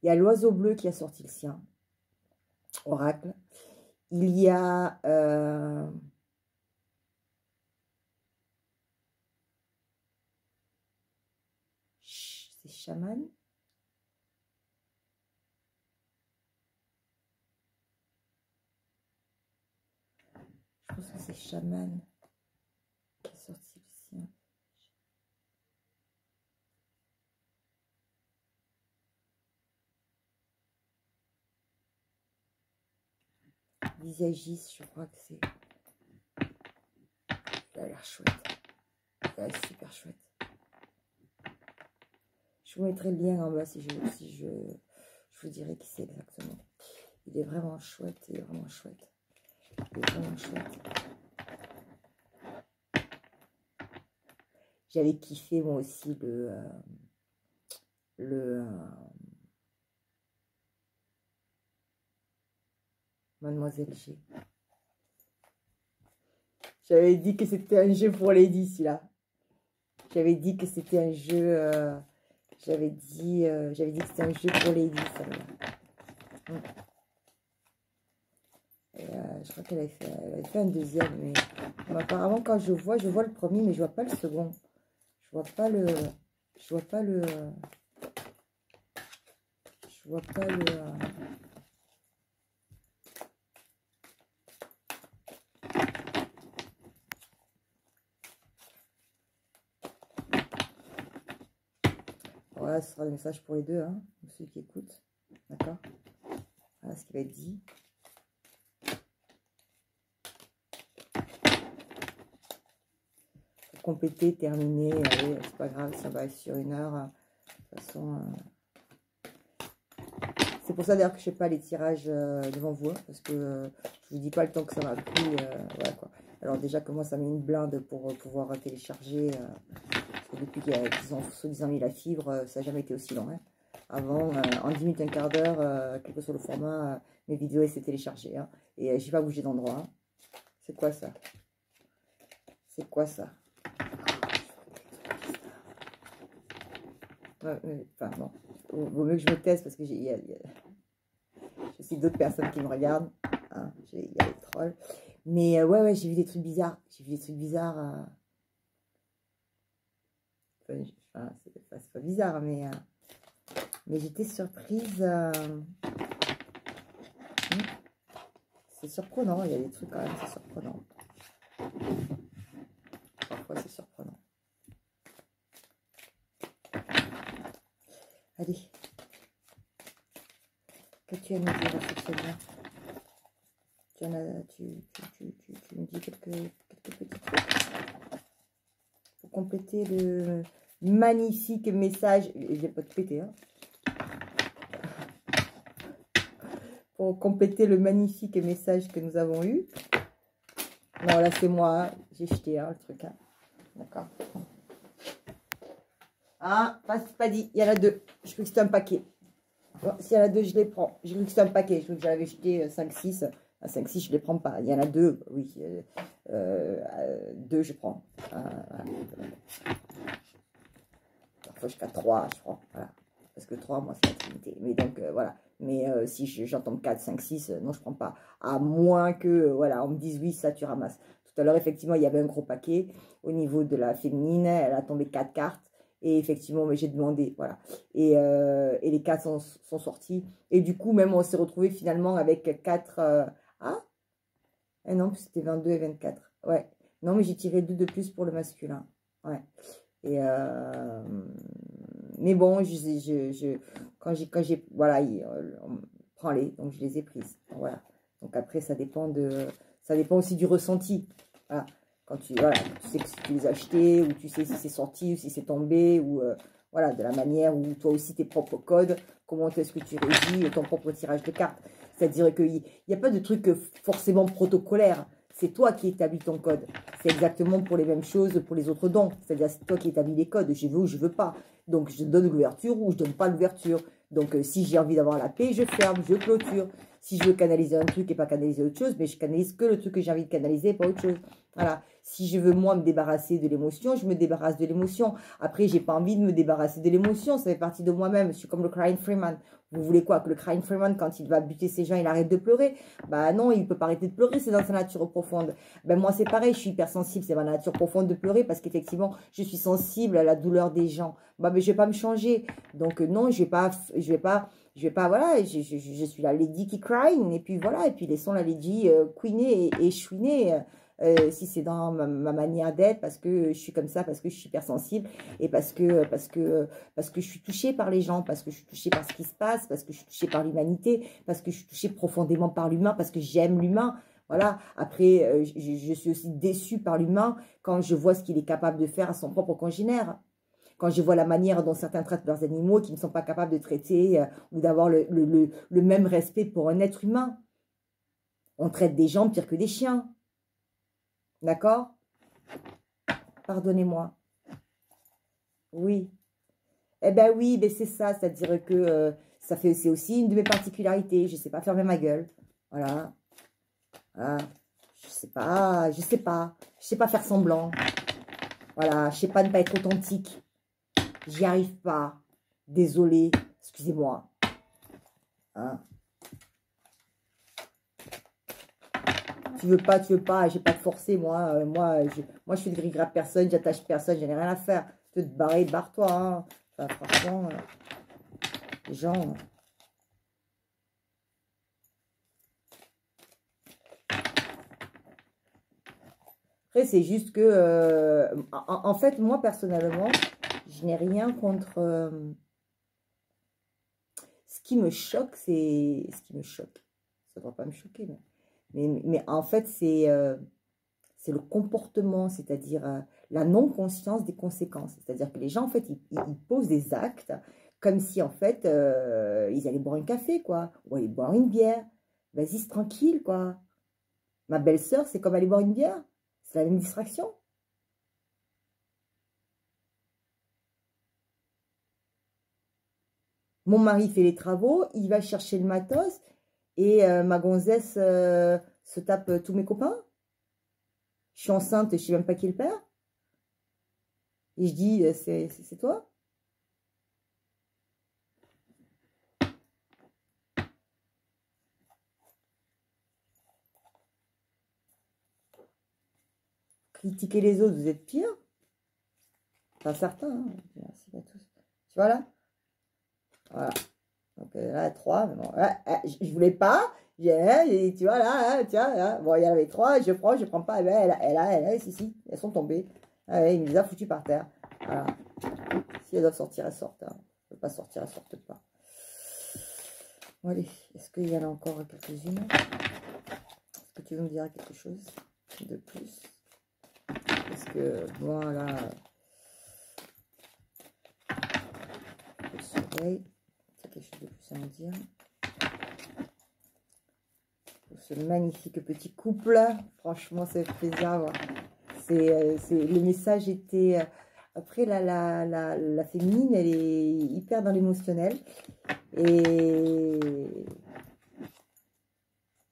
Il y a l'oiseau bleu qui a sorti le sien. Oracle. Il y a... c'est chaman. Je pense que c'est chaman. sorti aussi. Visagis, je crois que c'est... Il a l'air chouette. Il a l'air super chouette. Je vous mettrai le lien en bas si je vous dirai qui c'est exactement. Il est vraiment chouette, il est vraiment chouette. Il est vraiment chouette. J'avais kiffé moi aussi Mademoiselle G. J'avais dit que c'était un jeu pour Lady, celui-là. J'avais dit que c'était un jeu... j'avais dit que c'était un jeu pour Lady, celle-là. Je crois qu'elle avait fait un deuxième, mais apparemment quand je vois le premier, mais je vois pas le second. Je vois pas le... Voilà, ce sera le message pour les deux, hein, pour ceux qui écoutent. D'accord? Voilà ce qui va être dit. Pour compléter, terminer, allez, c'est pas grave, ça va être sur 1 heure. De toute façon, c'est pour ça d'ailleurs que je ne fais pas les tirages devant vous, hein, parce que je vous dis pas le temps que ça m'a pris. Voilà, quoi. Alors déjà que moi, ça met une blinde pour pouvoir télécharger. Parce que depuis qu'ils ont soi-disant mis la fibre, ça n'a jamais été aussi long. Hein. Avant, en 10 minutes, un quart d'heure, quel que soit le format, mes vidéos étaient téléchargées. Hein, et j'ai pas bougé d'endroit. Hein. C'est quoi ça? C'est quoi ça? Enfin, bon. Vaut mieux que je me teste parce que j'ai aussi d'autres personnes qui me regardent. Hein, il y a les trolls. Mais ouais, j'ai vu des trucs bizarres. J'ai vu des trucs bizarres. Enfin, c'est pas bizarre, mais j'étais surprise. C'est surprenant, il y a des trucs quand même, c'est surprenant. Parfois, c'est surprenant. Allez. Qu'as-tu à nous dire à cette chaîne-là? Tu me dis quelques petits trucs pour compléter le magnifique message. Je vais pas te péter, hein. Pour compléter le magnifique message que nous avons eu. Non, là, c'est moi. Hein. J'ai jeté hein, le truc. Hein. D'accord. Ah, pas dit. Il y en a 2. Je crois que c'est un paquet. Bon, s'il y en a 2, je les prends. J'ai cru que c'était un paquet. Je crois que j'avais jeté 5-6. À 5-6, je ne les prends pas. Il y en a 2, oui. 2, je prends. Parfois jusqu'à 3, je prends. Voilà. Parce que 3, moi, c'est la trinité. Mais donc, voilà. Mais si j'entends 4, 5, 6, non, je ne prends pas. À moins que, voilà, on me dise, oui, ça, tu ramasses. Tout à l'heure, effectivement, il y avait un gros paquet. Au niveau de la féminine, elle a tombé 4 cartes. Et effectivement, j'ai demandé, voilà. Et les 4 sont sortis. Et du coup, même, on s'est retrouvé finalement avec 4... ah non, c'était 22 et 24. Ouais. Non, mais j'ai tiré 2 de plus pour le masculin. Ouais. Et mais bon, quand j'ai voilà, on prend les, donc je les ai prises. Voilà. Donc après, ça dépend aussi du ressenti. Voilà. Quand tu sais que si tu les as achetés, ou tu sais si c'est sorti, ou si c'est tombé, ou voilà, de la manière où toi aussi tes propres codes, comment est-ce que tu réagis, ton propre tirage de cartes. C'est-à-dire qu'il n'y a pas de truc forcément protocolaire. C'est toi qui établis ton code. C'est exactement pour les mêmes choses pour les autres dons. C'est-à-dire c'est toi qui établis les codes. Je veux ou je veux pas. Donc je donne l'ouverture ou je donne pas l'ouverture. Donc si j'ai envie d'avoir la paix, je ferme, je clôture. Si je veux canaliser un truc et pas canaliser autre chose, mais je canalise que le truc que j'ai envie de canaliser, pas autre chose. Voilà. Si je veux, moi, me débarrasser de l'émotion, je me débarrasse de l'émotion. Après, j'ai pas envie de me débarrasser de l'émotion. Ça fait partie de moi-même. Je suis comme le Crying Freeman. Vous voulez quoi? Que le Crying Freeman, quand il va buter ses gens, il arrête de pleurer? Bah non, il peut pas arrêter de pleurer. C'est dans sa nature profonde. Ben moi, c'est pareil. Je suis hypersensible. C'est ma nature profonde de pleurer parce qu'effectivement, je suis sensible à la douleur des gens. Bah, mais je vais pas me changer. Donc, non, je vais pas, voilà, je suis la lady qui cry, et puis voilà, et puis laissons la lady queener et chouiner. si c'est dans ma manière d'être, parce que je suis comme ça, parce que je suis hypersensible, et parce que je suis touchée par les gens, parce que je suis touchée par ce qui se passe, parce que je suis touchée par l'humanité, parce que je suis touchée profondément par l'humain, parce que j'aime l'humain. Voilà. Après, je suis aussi déçue par l'humain quand je vois ce qu'il est capable de faire à son propre congénère. Quand je vois la manière dont certains traitent leurs animaux qui ne sont pas capables de traiter ou d'avoir le même respect pour un être humain. On traite des gens pire que des chiens. D'accord? Pardonnez-moi. Oui. Eh ben oui, ben c'est ça. C'est-à-dire que c'est aussi une de mes particularités. Je ne sais pas fermer ma gueule. Voilà. Voilà. Je sais pas. Je sais pas. Je sais pas faire semblant. Voilà. Je sais pas ne pas être authentique. J'y arrive pas. Désolée. Excusez-moi. Hein? Tu veux pas, j'ai pas de forcer, moi. Moi, je fais de grille-grappe personne, j'attache personne, j'en ai rien à faire. Tu veux te barrer, barre-toi. Hein. Enfin, franchement, les gens. Après, c'est juste que, en fait, moi, personnellement, je n'ai rien contre. Ce qui me choque, c'est. Ce qui me choque. Ça ne doit pas me choquer, mais en fait, c'est le comportement, c'est-à-dire la non-conscience des conséquences. C'est-à-dire que les gens, en fait, ils posent des actes comme si, en fait, ils allaient boire un café, quoi, ou aller boire une bière. Vas-y, c'est tranquille, quoi. Ma belle-sœur, c'est comme aller boire une bière. C'est la même distraction. Mon mari fait les travaux, il va chercher le matos, et ma gonzesse se tape tous mes copains. Je suis enceinte, je ne sais même pas qui est le père. Et je dis, c'est toi? Critiquer les autres, vous êtes pire. Pas certains, hein. Merci à tous. Tu vois là? Voilà. Donc là, 3. Bon, là, je voulais pas. Tu vois là, tiens, là. Bon, il y en avait 3, je prends pas. Si, elles sont tombées. Ah, ouais, il me les a foutues par terre. Voilà. Si elles doivent sortir, elles sortent. Hein. Je ne peux pas sortir, elles sortent pas. Bon, allez, est-ce qu'il y en a encore quelques-unes? Est-ce que tu veux me dire quelque chose de plus? Parce que moi, là, le soleil, c'est quelque chose de plus à me dire. Ce magnifique petit couple, franchement, ça fait plaisir à voir. Le message était... Après, la féminine, elle est hyper dans l'émotionnel. Et...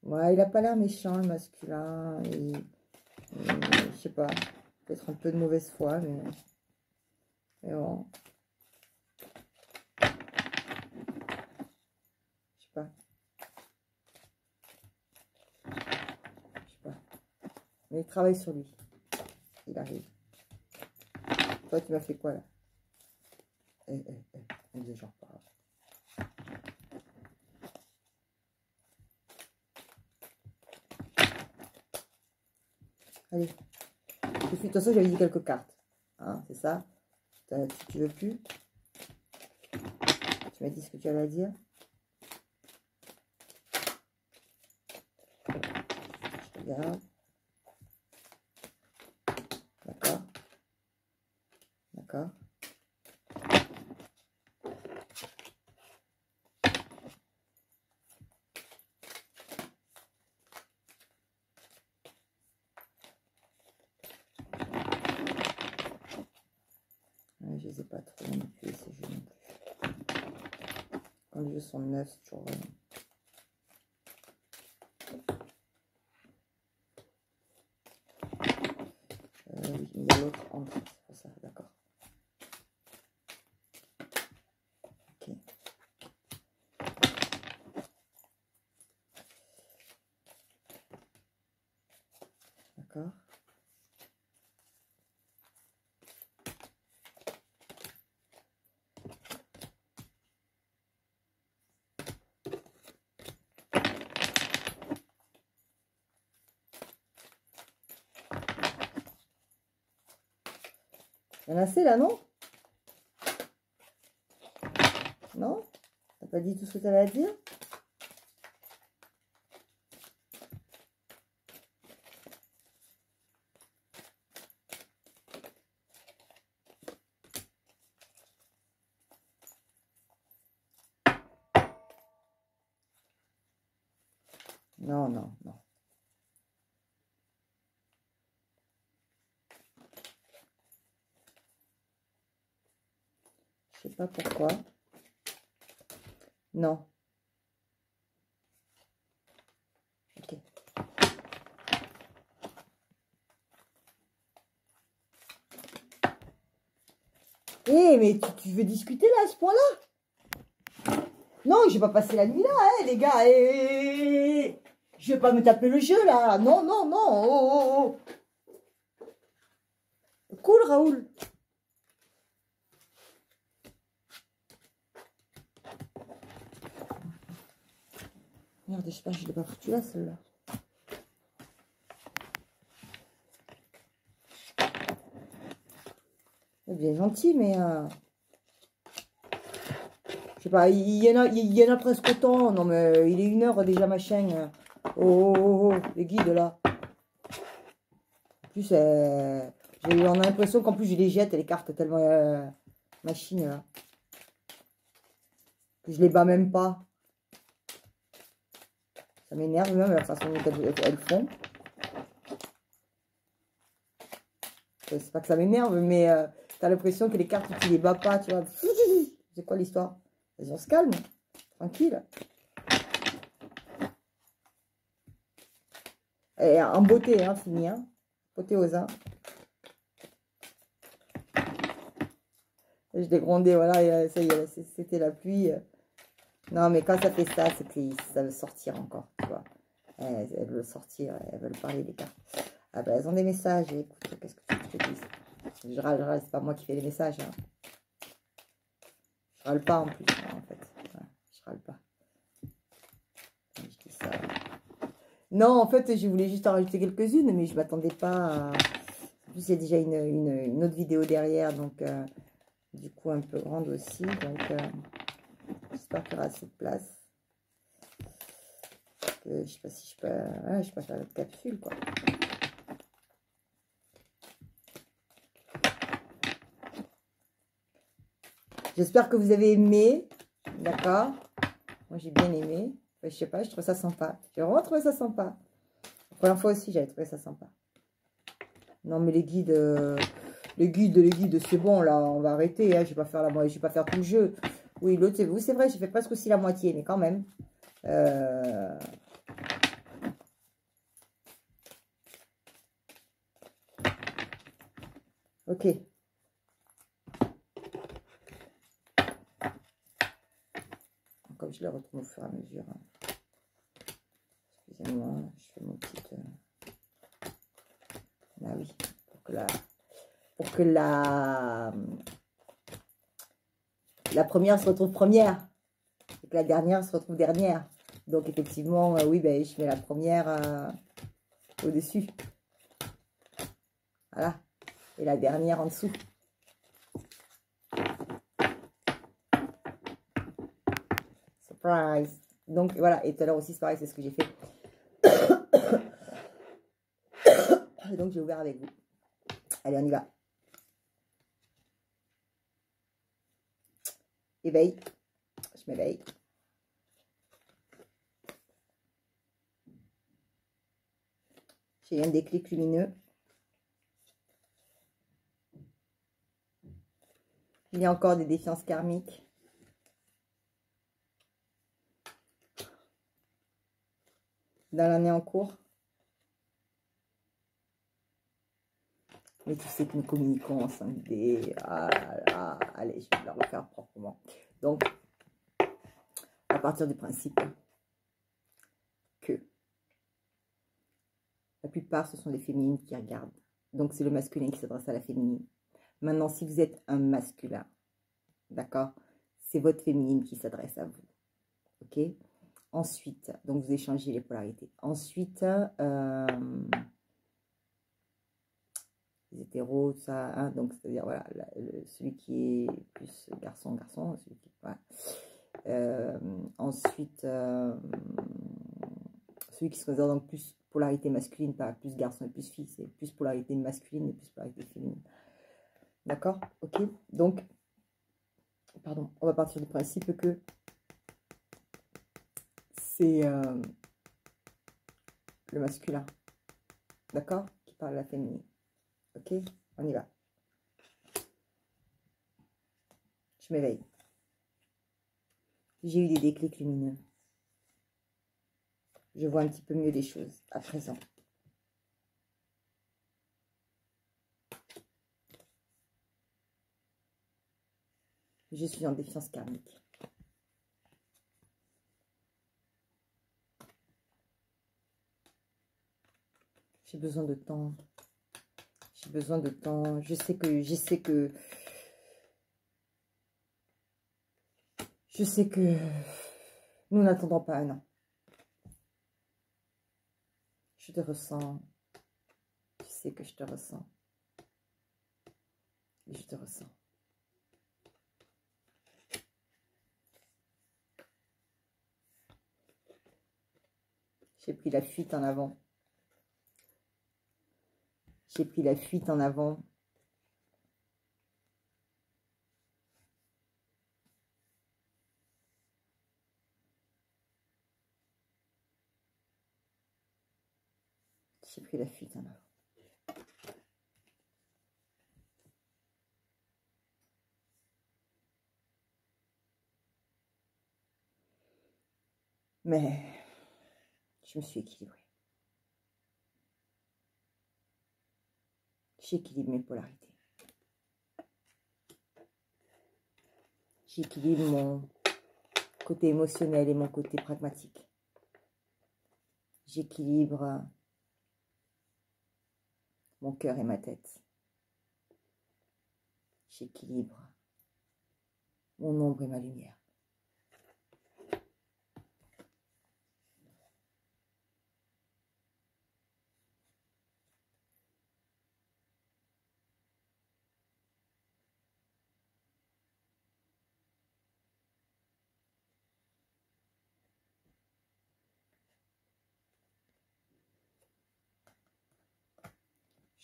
Ouais, il n'a pas l'air méchant, le masculin. Je sais pas, peut-être un peu de mauvaise foi, mais bon. Je sais pas. Mais il travaille sur lui. Il arrive. Toi, tu m'as fait quoi, là? Exagère pas. Allez. De toute façon, j'avais dit quelques cartes. Hein, c'est ça? Si tu veux plus. Tu m'as dit ce que tu avais à dire. Je regarde. D'accord. D'accord. Ouais, je les ai pas trop manipulés, ces jeux non plus. Quand les jeux sont neufs, c'est toujours... oui, il y a l'autre en dessous, c'est pour ça, d'accord. Ok. D'accord. Il y en a assez là, non? Non? T'as pas dit tout ce que tu avais à dire? Non, non, non. Je sais pas pourquoi. Non. Ok. Eh, mais tu veux discuter là à ce point-là? Non, je vais pas passer la nuit là, hein, les gars. Je vais pas me taper le jeu là. Non, non, non. Oh, oh, oh. Cool, Raoul. Merde, j'espère que je l'ai pas foutu là, celle-là. C'est bien gentil, mais... je sais pas, il y en a presque autant. Non, mais il est 1h déjà, ma chaîne. Oh, oh, oh, les guides, là. En plus, on a l'impression qu'en plus, je les jette, les cartes, tellement... machine, là. Que je les bats même pas. Ça m'énerve même la façon dont elles font. C'est pas que ça m'énerve, mais t'as l'impression que les cartes, tu les bats pas, tu vois. C'est quoi l'histoire? On se calme, tranquille. Et en beauté, hein, fini, hein. Beauté aux uns. Je l'ai grondé, voilà, ça y est, c'était la pluie. Non, mais quand ça fait ça, c'est que ça veut sortir encore, tu vois. Elles veulent sortir, elles veulent parler, les cartes. Ah ben, elles ont des messages, écoute, qu'est-ce que tu veux que je te dise? Je râle, c'est pas moi qui fais les messages, hein. Je râle pas en plus, en fait. Ouais, je râle pas. Je dis ça. Non, en fait, je voulais juste en rajouter quelques-unes, mais je m'attendais pas à... En plus, il y a déjà une autre vidéo derrière, donc du coup, un peu grande aussi. Donc, j'espère qu'il y aura assez de place. Je sais pas si je peux... Ouais, je peux faire notre capsule, quoi. J'espère que vous avez aimé. D'accord? Moi, j'ai bien aimé. Enfin, je sais pas, je trouve ça sympa. J'ai vraiment trouvé ça sympa. La première fois aussi, j'avais trouvé ça sympa. Non, mais les guides, c'est bon, là. On va arrêter. Hein, je vais pas faire je vais pas faire tout le jeu. Oui, l'autre, c'est vous, c'est vrai. J'ai fait presque aussi la moitié, mais quand même. Ok. Comme je les retrouve au fur et à mesure. Hein. Excusez-moi, je fais mon petit... Ah oui, pour que la première se retrouve première. Et que la dernière se retrouve dernière. Donc, effectivement, oui, ben, je mets la première au-dessus. Voilà. Et la dernière en dessous. Surprise. Donc, voilà. Et tout à l'heure aussi, c'est pareil, c'est ce que j'ai fait. Et donc, j'ai ouvert avec vous. Allez, on y va. Éveil. Je m'éveille. J'ai un déclic lumineux. Il y a encore des défiances karmiques. Dans l'année en cours. Mais tu sais que nous communiquons en 5D. Ah, ah, allez, je vais le refaire proprement. Donc, à partir du principe que la plupart, ce sont les féminines qui regardent. Donc, c'est le masculin qui s'adresse à la féminine. Maintenant, si vous êtes un masculin, d'accord, c'est votre féminine qui s'adresse à vous. Ok? Ensuite, donc vous échangez les polarités. Ensuite, les hétéros, tout ça, hein, donc c'est-à-dire, voilà, celui qui est plus garçon, celui qui, voilà. Ensuite, celui qui se considère donc plus polarité masculine, pas plus garçon et plus fille, c'est plus polarité masculine et plus polarité féminine. D'accord? Ok? Donc, pardon, on va partir du principe que c'est le masculin, d'accord? Qui parle à la féminine. Ok? On y va. Je m'éveille. J'ai eu des déclics lumineux. Je vois un petit peu mieux les choses à présent. Je suis en défiance karmique. J'ai besoin de temps. J'ai besoin de temps. Je sais que nous n'attendons pas un an. Je te ressens. Je sais que je te ressens. Et je te ressens. J'ai pris la fuite en avant. J'ai pris la fuite en avant. J'ai pris la fuite en avant. Mais je me suis équilibrée. J'équilibre mes polarités. J'équilibre mon côté émotionnel et mon côté pragmatique. J'équilibre mon cœur et ma tête. J'équilibre mon ombre et ma lumière.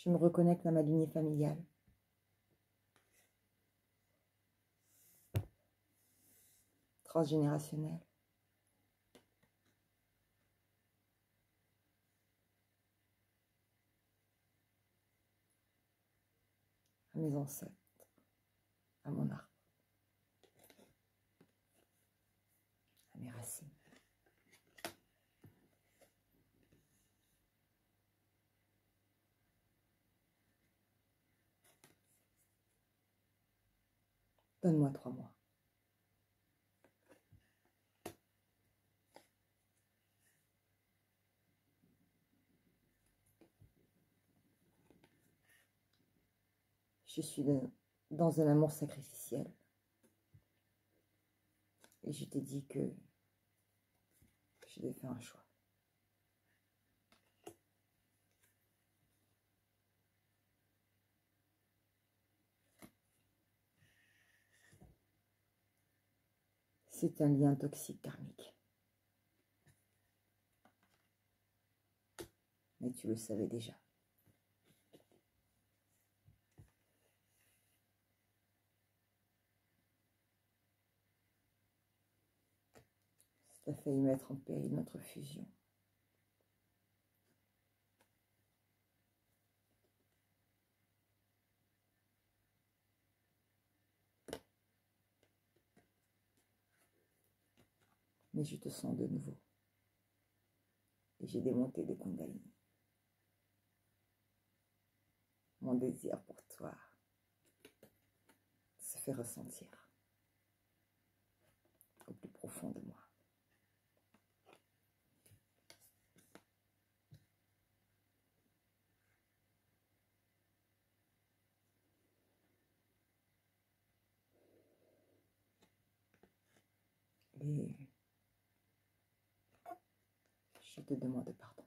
Je me reconnecte à ma lignée familiale. Transgénérationnelle. À mes ancêtres. À mon arbre. À mes racines. Donne-moi 3 mois. Je suis dans un amour sacrificiel. Et je t'ai dit que je devais faire un choix. C'est un lien toxique karmique. Mais tu le savais déjà. Ça a failli mettre en péril notre fusion. Mais je te sens de nouveau. Et j'ai démonté des kundalini. Mon désir pour toi se fait ressentir au plus profond de moi. Et je te demande pardon.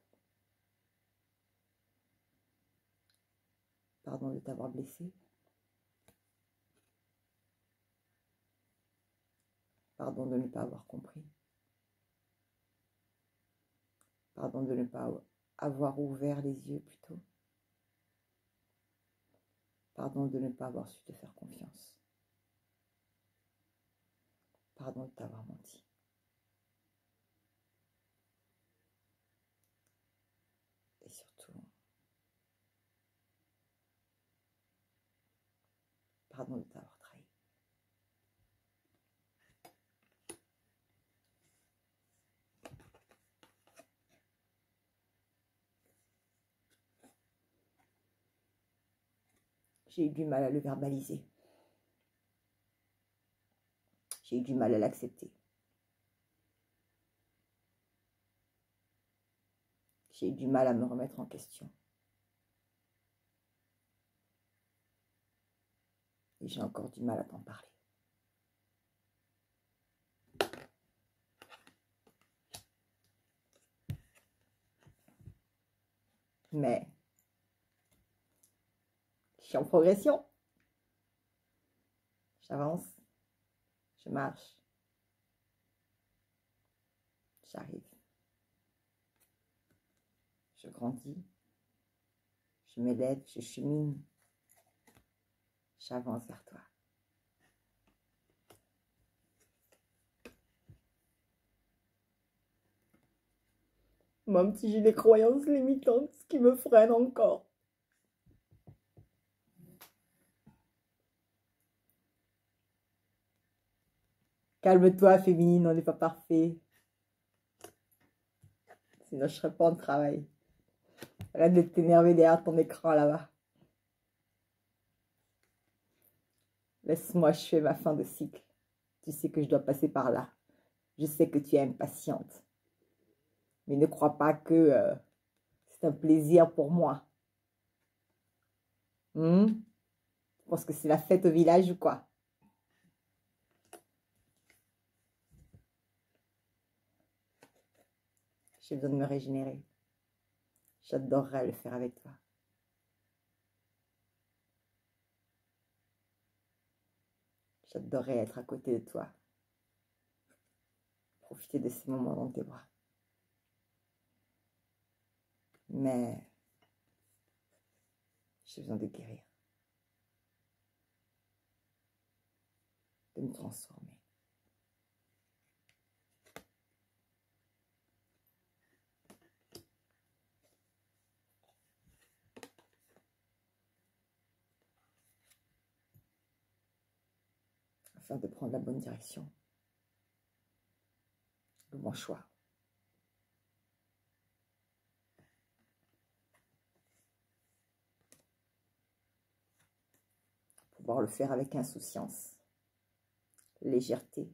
Pardon de t'avoir blessé. Pardon de ne pas avoir compris. Pardon de ne pas avoir ouvert les yeux plus tôt. Pardon de ne pas avoir su te faire confiance. Pardon de t'avoir menti. Et surtout, pardon de t'avoir trahi. J'ai eu du mal à le verbaliser. J'ai eu du mal à l'accepter. J'ai eu du mal à me remettre en question. Et j'ai encore du mal à t'en parler. Mais je suis en progression. J'avance. Je marche. J'arrive. Je grandis. Je m'élève. Je chemine. J'avance vers toi. Mon petit, j'ai des croyances limitantes qui me freinent encore. Calme-toi, féminine, on n'est pas parfait. Sinon, je serais pas en travail. Arrête de t'énerver derrière ton écran là-bas. Laisse-moi achever ma fin de cycle. Tu sais que je dois passer par là. Je sais que tu es impatiente. Mais ne crois pas que c'est un plaisir pour moi. Tu penses que c'est la fête au village ou quoi? J'ai besoin de me régénérer. J'adorerais le faire avec toi. J'adorerais être à côté de toi. Profiter de ces moments dans tes bras. Mais j'ai besoin de guérir. De me transformer. Afin de prendre la bonne direction. Le bon choix. Pouvoir le faire avec insouciance, légèreté.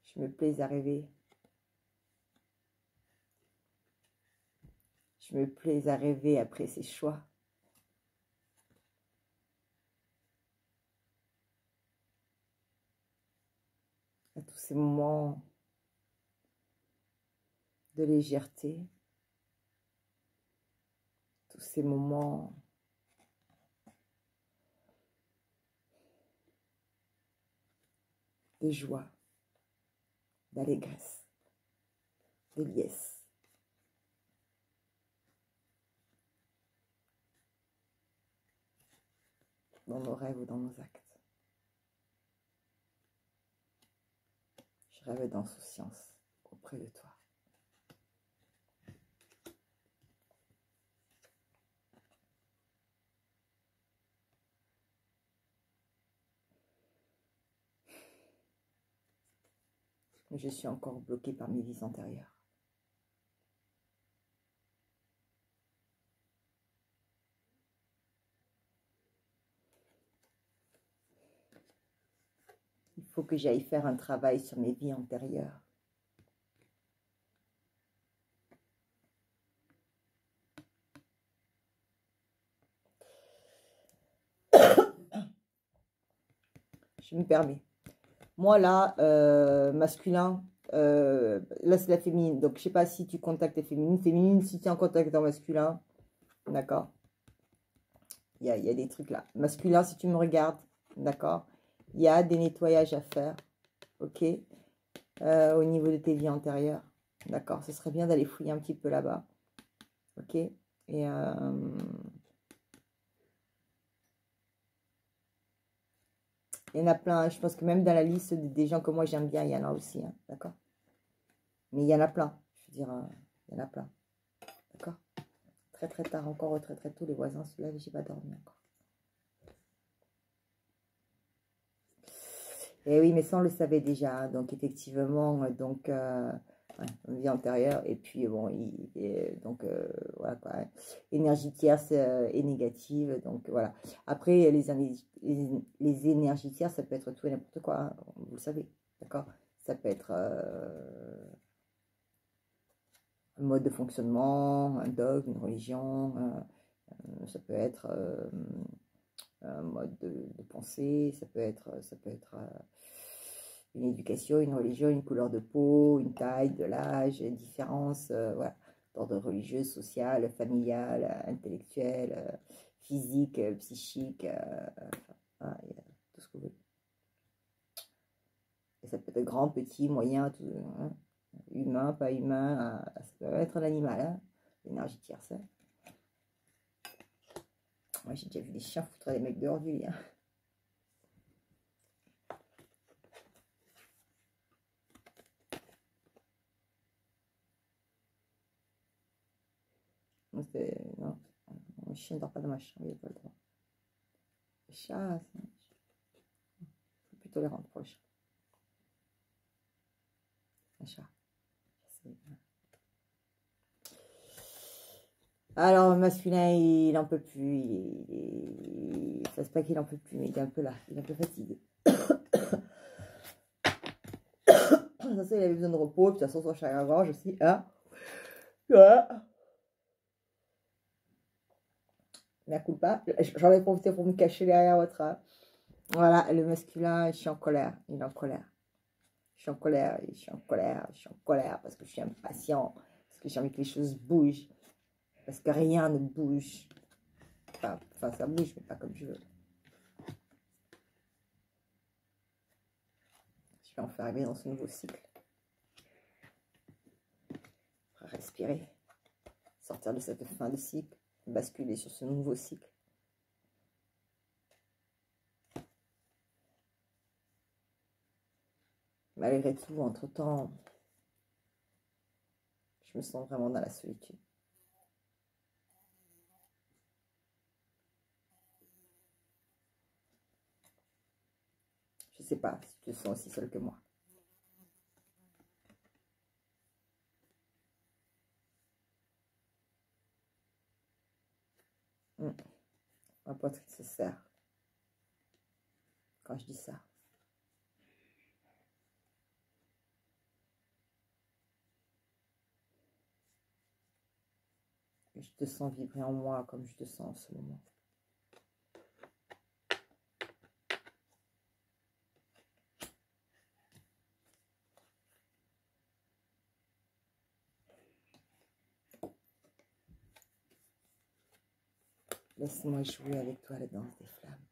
Je me plais à rêver. Je me plais à rêver après ces choix. À tous ces moments de légèreté. Tous ces moments de joie, d'allégresse, de liesse. Dans nos rêves ou dans nos actes. Je rêve d'insouciance auprès de toi. Mais je suis encore bloquée par mes vies antérieures. Il faut que j'aille faire un travail sur mes vies antérieures. je me permets. Moi, là, masculin, là, c'est la féminine. Donc, je sais pas si tu contactes les féminines. Féminine, si tu es en contact en masculin, d'accord. Il y a des trucs là. Masculin, si tu me regardes, d'accord. Il y a des nettoyages à faire, ok. Au niveau de tes vies antérieures, d'accord. Ce serait bien d'aller fouiller un petit peu là-bas, ok. Et il y en a plein. Je pense que même dans la liste des gens que moi j'aime bien, il y en a aussi, hein, d'accord. Mais il y en a plein. Je veux dire, il y en a plein, d'accord. Très très tard encore, très très tôt, les voisins se lèvent, j'ai pas dormi encore. Et oui, mais ça on le savait déjà, hein. Donc effectivement, donc ouais, vie antérieure, et puis bon, donc voilà quoi, hein. Énergie tierce et négative, donc voilà. Après, les énergies tierces, ça peut être tout et n'importe quoi, hein, vous le savez, d'accord. Ça peut être un mode de fonctionnement, un dogme, une religion, ça peut être un mode de pensée, ça peut être une éducation, une religion, une couleur de peau, une taille, de l'âge, une différence, voilà, d'ordre religieux, social, familial, intellectuel, physique, psychique, voilà, tout ce que vous voulez. Et ça peut être grand, petit, moyen, tout, hein, humain, pas humain, ça peut être un animal, hein, l'énergie tierce. Hein. Moi, j'ai déjà vu des chiens foutre des mecs dehors du lit. Hein. Non, le chien ne dort pas dans ma chambre, il n'a pas le droit. Le chat, c'est plus tolérant pour le chat. Un chat. Alors, masculin, il n'en peut plus. Ça se pas qu'il n'en peut plus, mais il est un peu là. Il est un peu fatigué. De toute façon, il avait besoin de repos. Puis de toute façon, son chat à gorge aussi. Hein, voilà. Mais culpa. J'en ai profité pour me cacher derrière votre. Voilà, le masculin, je suis en colère. Il est en colère. Je suis en colère, je suis en colère, je suis en colère parce que je suis impatient, parce que j'ai envie que les choses bougent, parce que rien ne bouge. Enfin, ça bouge, mais pas comme je veux. Je vais enfin arriver dans ce nouveau cycle. Respirer, sortir de cette fin de cycle, basculer sur ce nouveau cycle. Malgré tout, entre-temps, je me sens vraiment dans la solitude. Je ne sais pas si tu te sens aussi seul que moi. Ma poitrine se serre quand je dis ça. Et je te sens vibrer en moi comme je te sens en ce moment. Laisse-moi jouer avec toi la danse des flammes.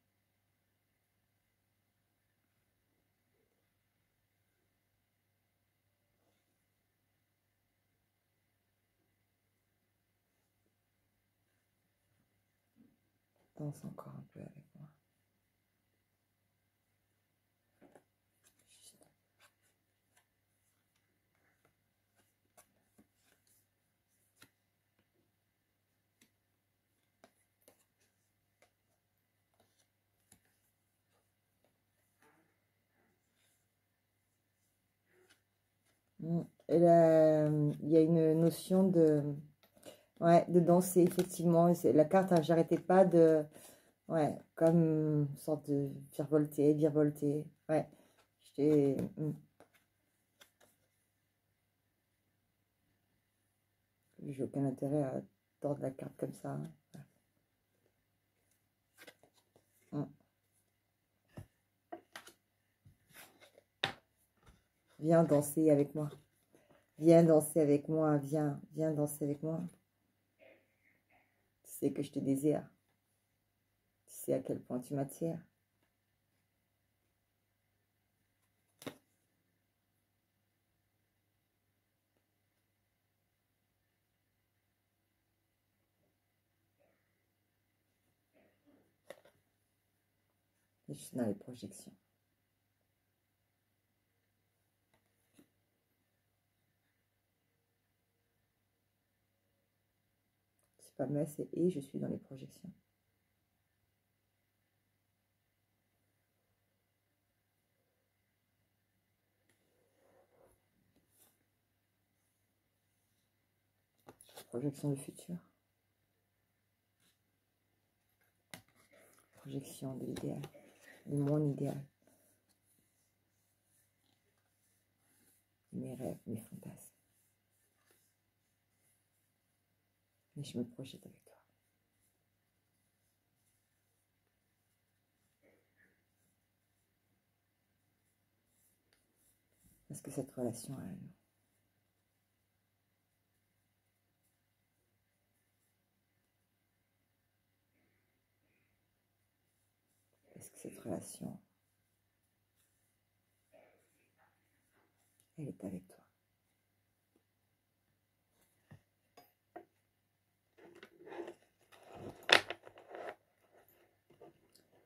Danse encore un peu avec moi. Et là, il y a une notion de, ouais, de danser, effectivement. La carte, hein, j'arrêtais pas de, ouais, comme une sorte de virevolter, virevolter. Ouais, j'ai aucun intérêt à tordre la carte comme ça. Hein. Viens danser avec moi. Viens danser avec moi. Viens danser avec moi. Tu sais que je te désire. Tu sais à quel point tu m'attires. Et je suis dans les projections. C'est pas mais, c'est et je suis dans les projections. Projection du futur. Projection de l'idéal. De mon idéal. Mes rêves, mes fantasmes. Et je me projette avec toi. Parce que cette relation, parce que cette relation, elle est avec toi.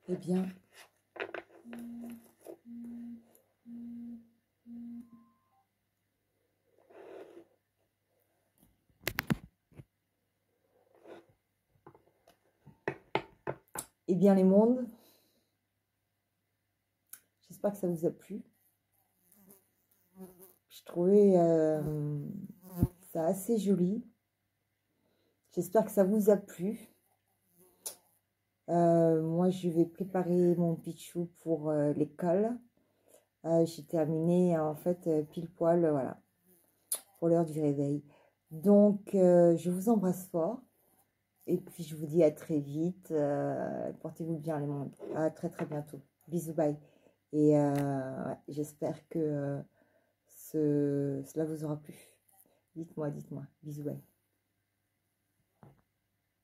Eh bien, les mondes, j'espère que ça vous a plu. Je trouvais ça assez joli. J'espère que ça vous a plu. Moi, je vais préparer mon pitchou pour l'école. J'ai terminé en fait pile poil, voilà, pour l'heure du réveil. Donc, je vous embrasse fort. Et puis, je vous dis à très vite. Portez-vous bien, les mondes. À très, très bientôt. Bisous, bye. Et ouais, j'espère que cela vous aura plu. Dites-moi. Bisous, bye.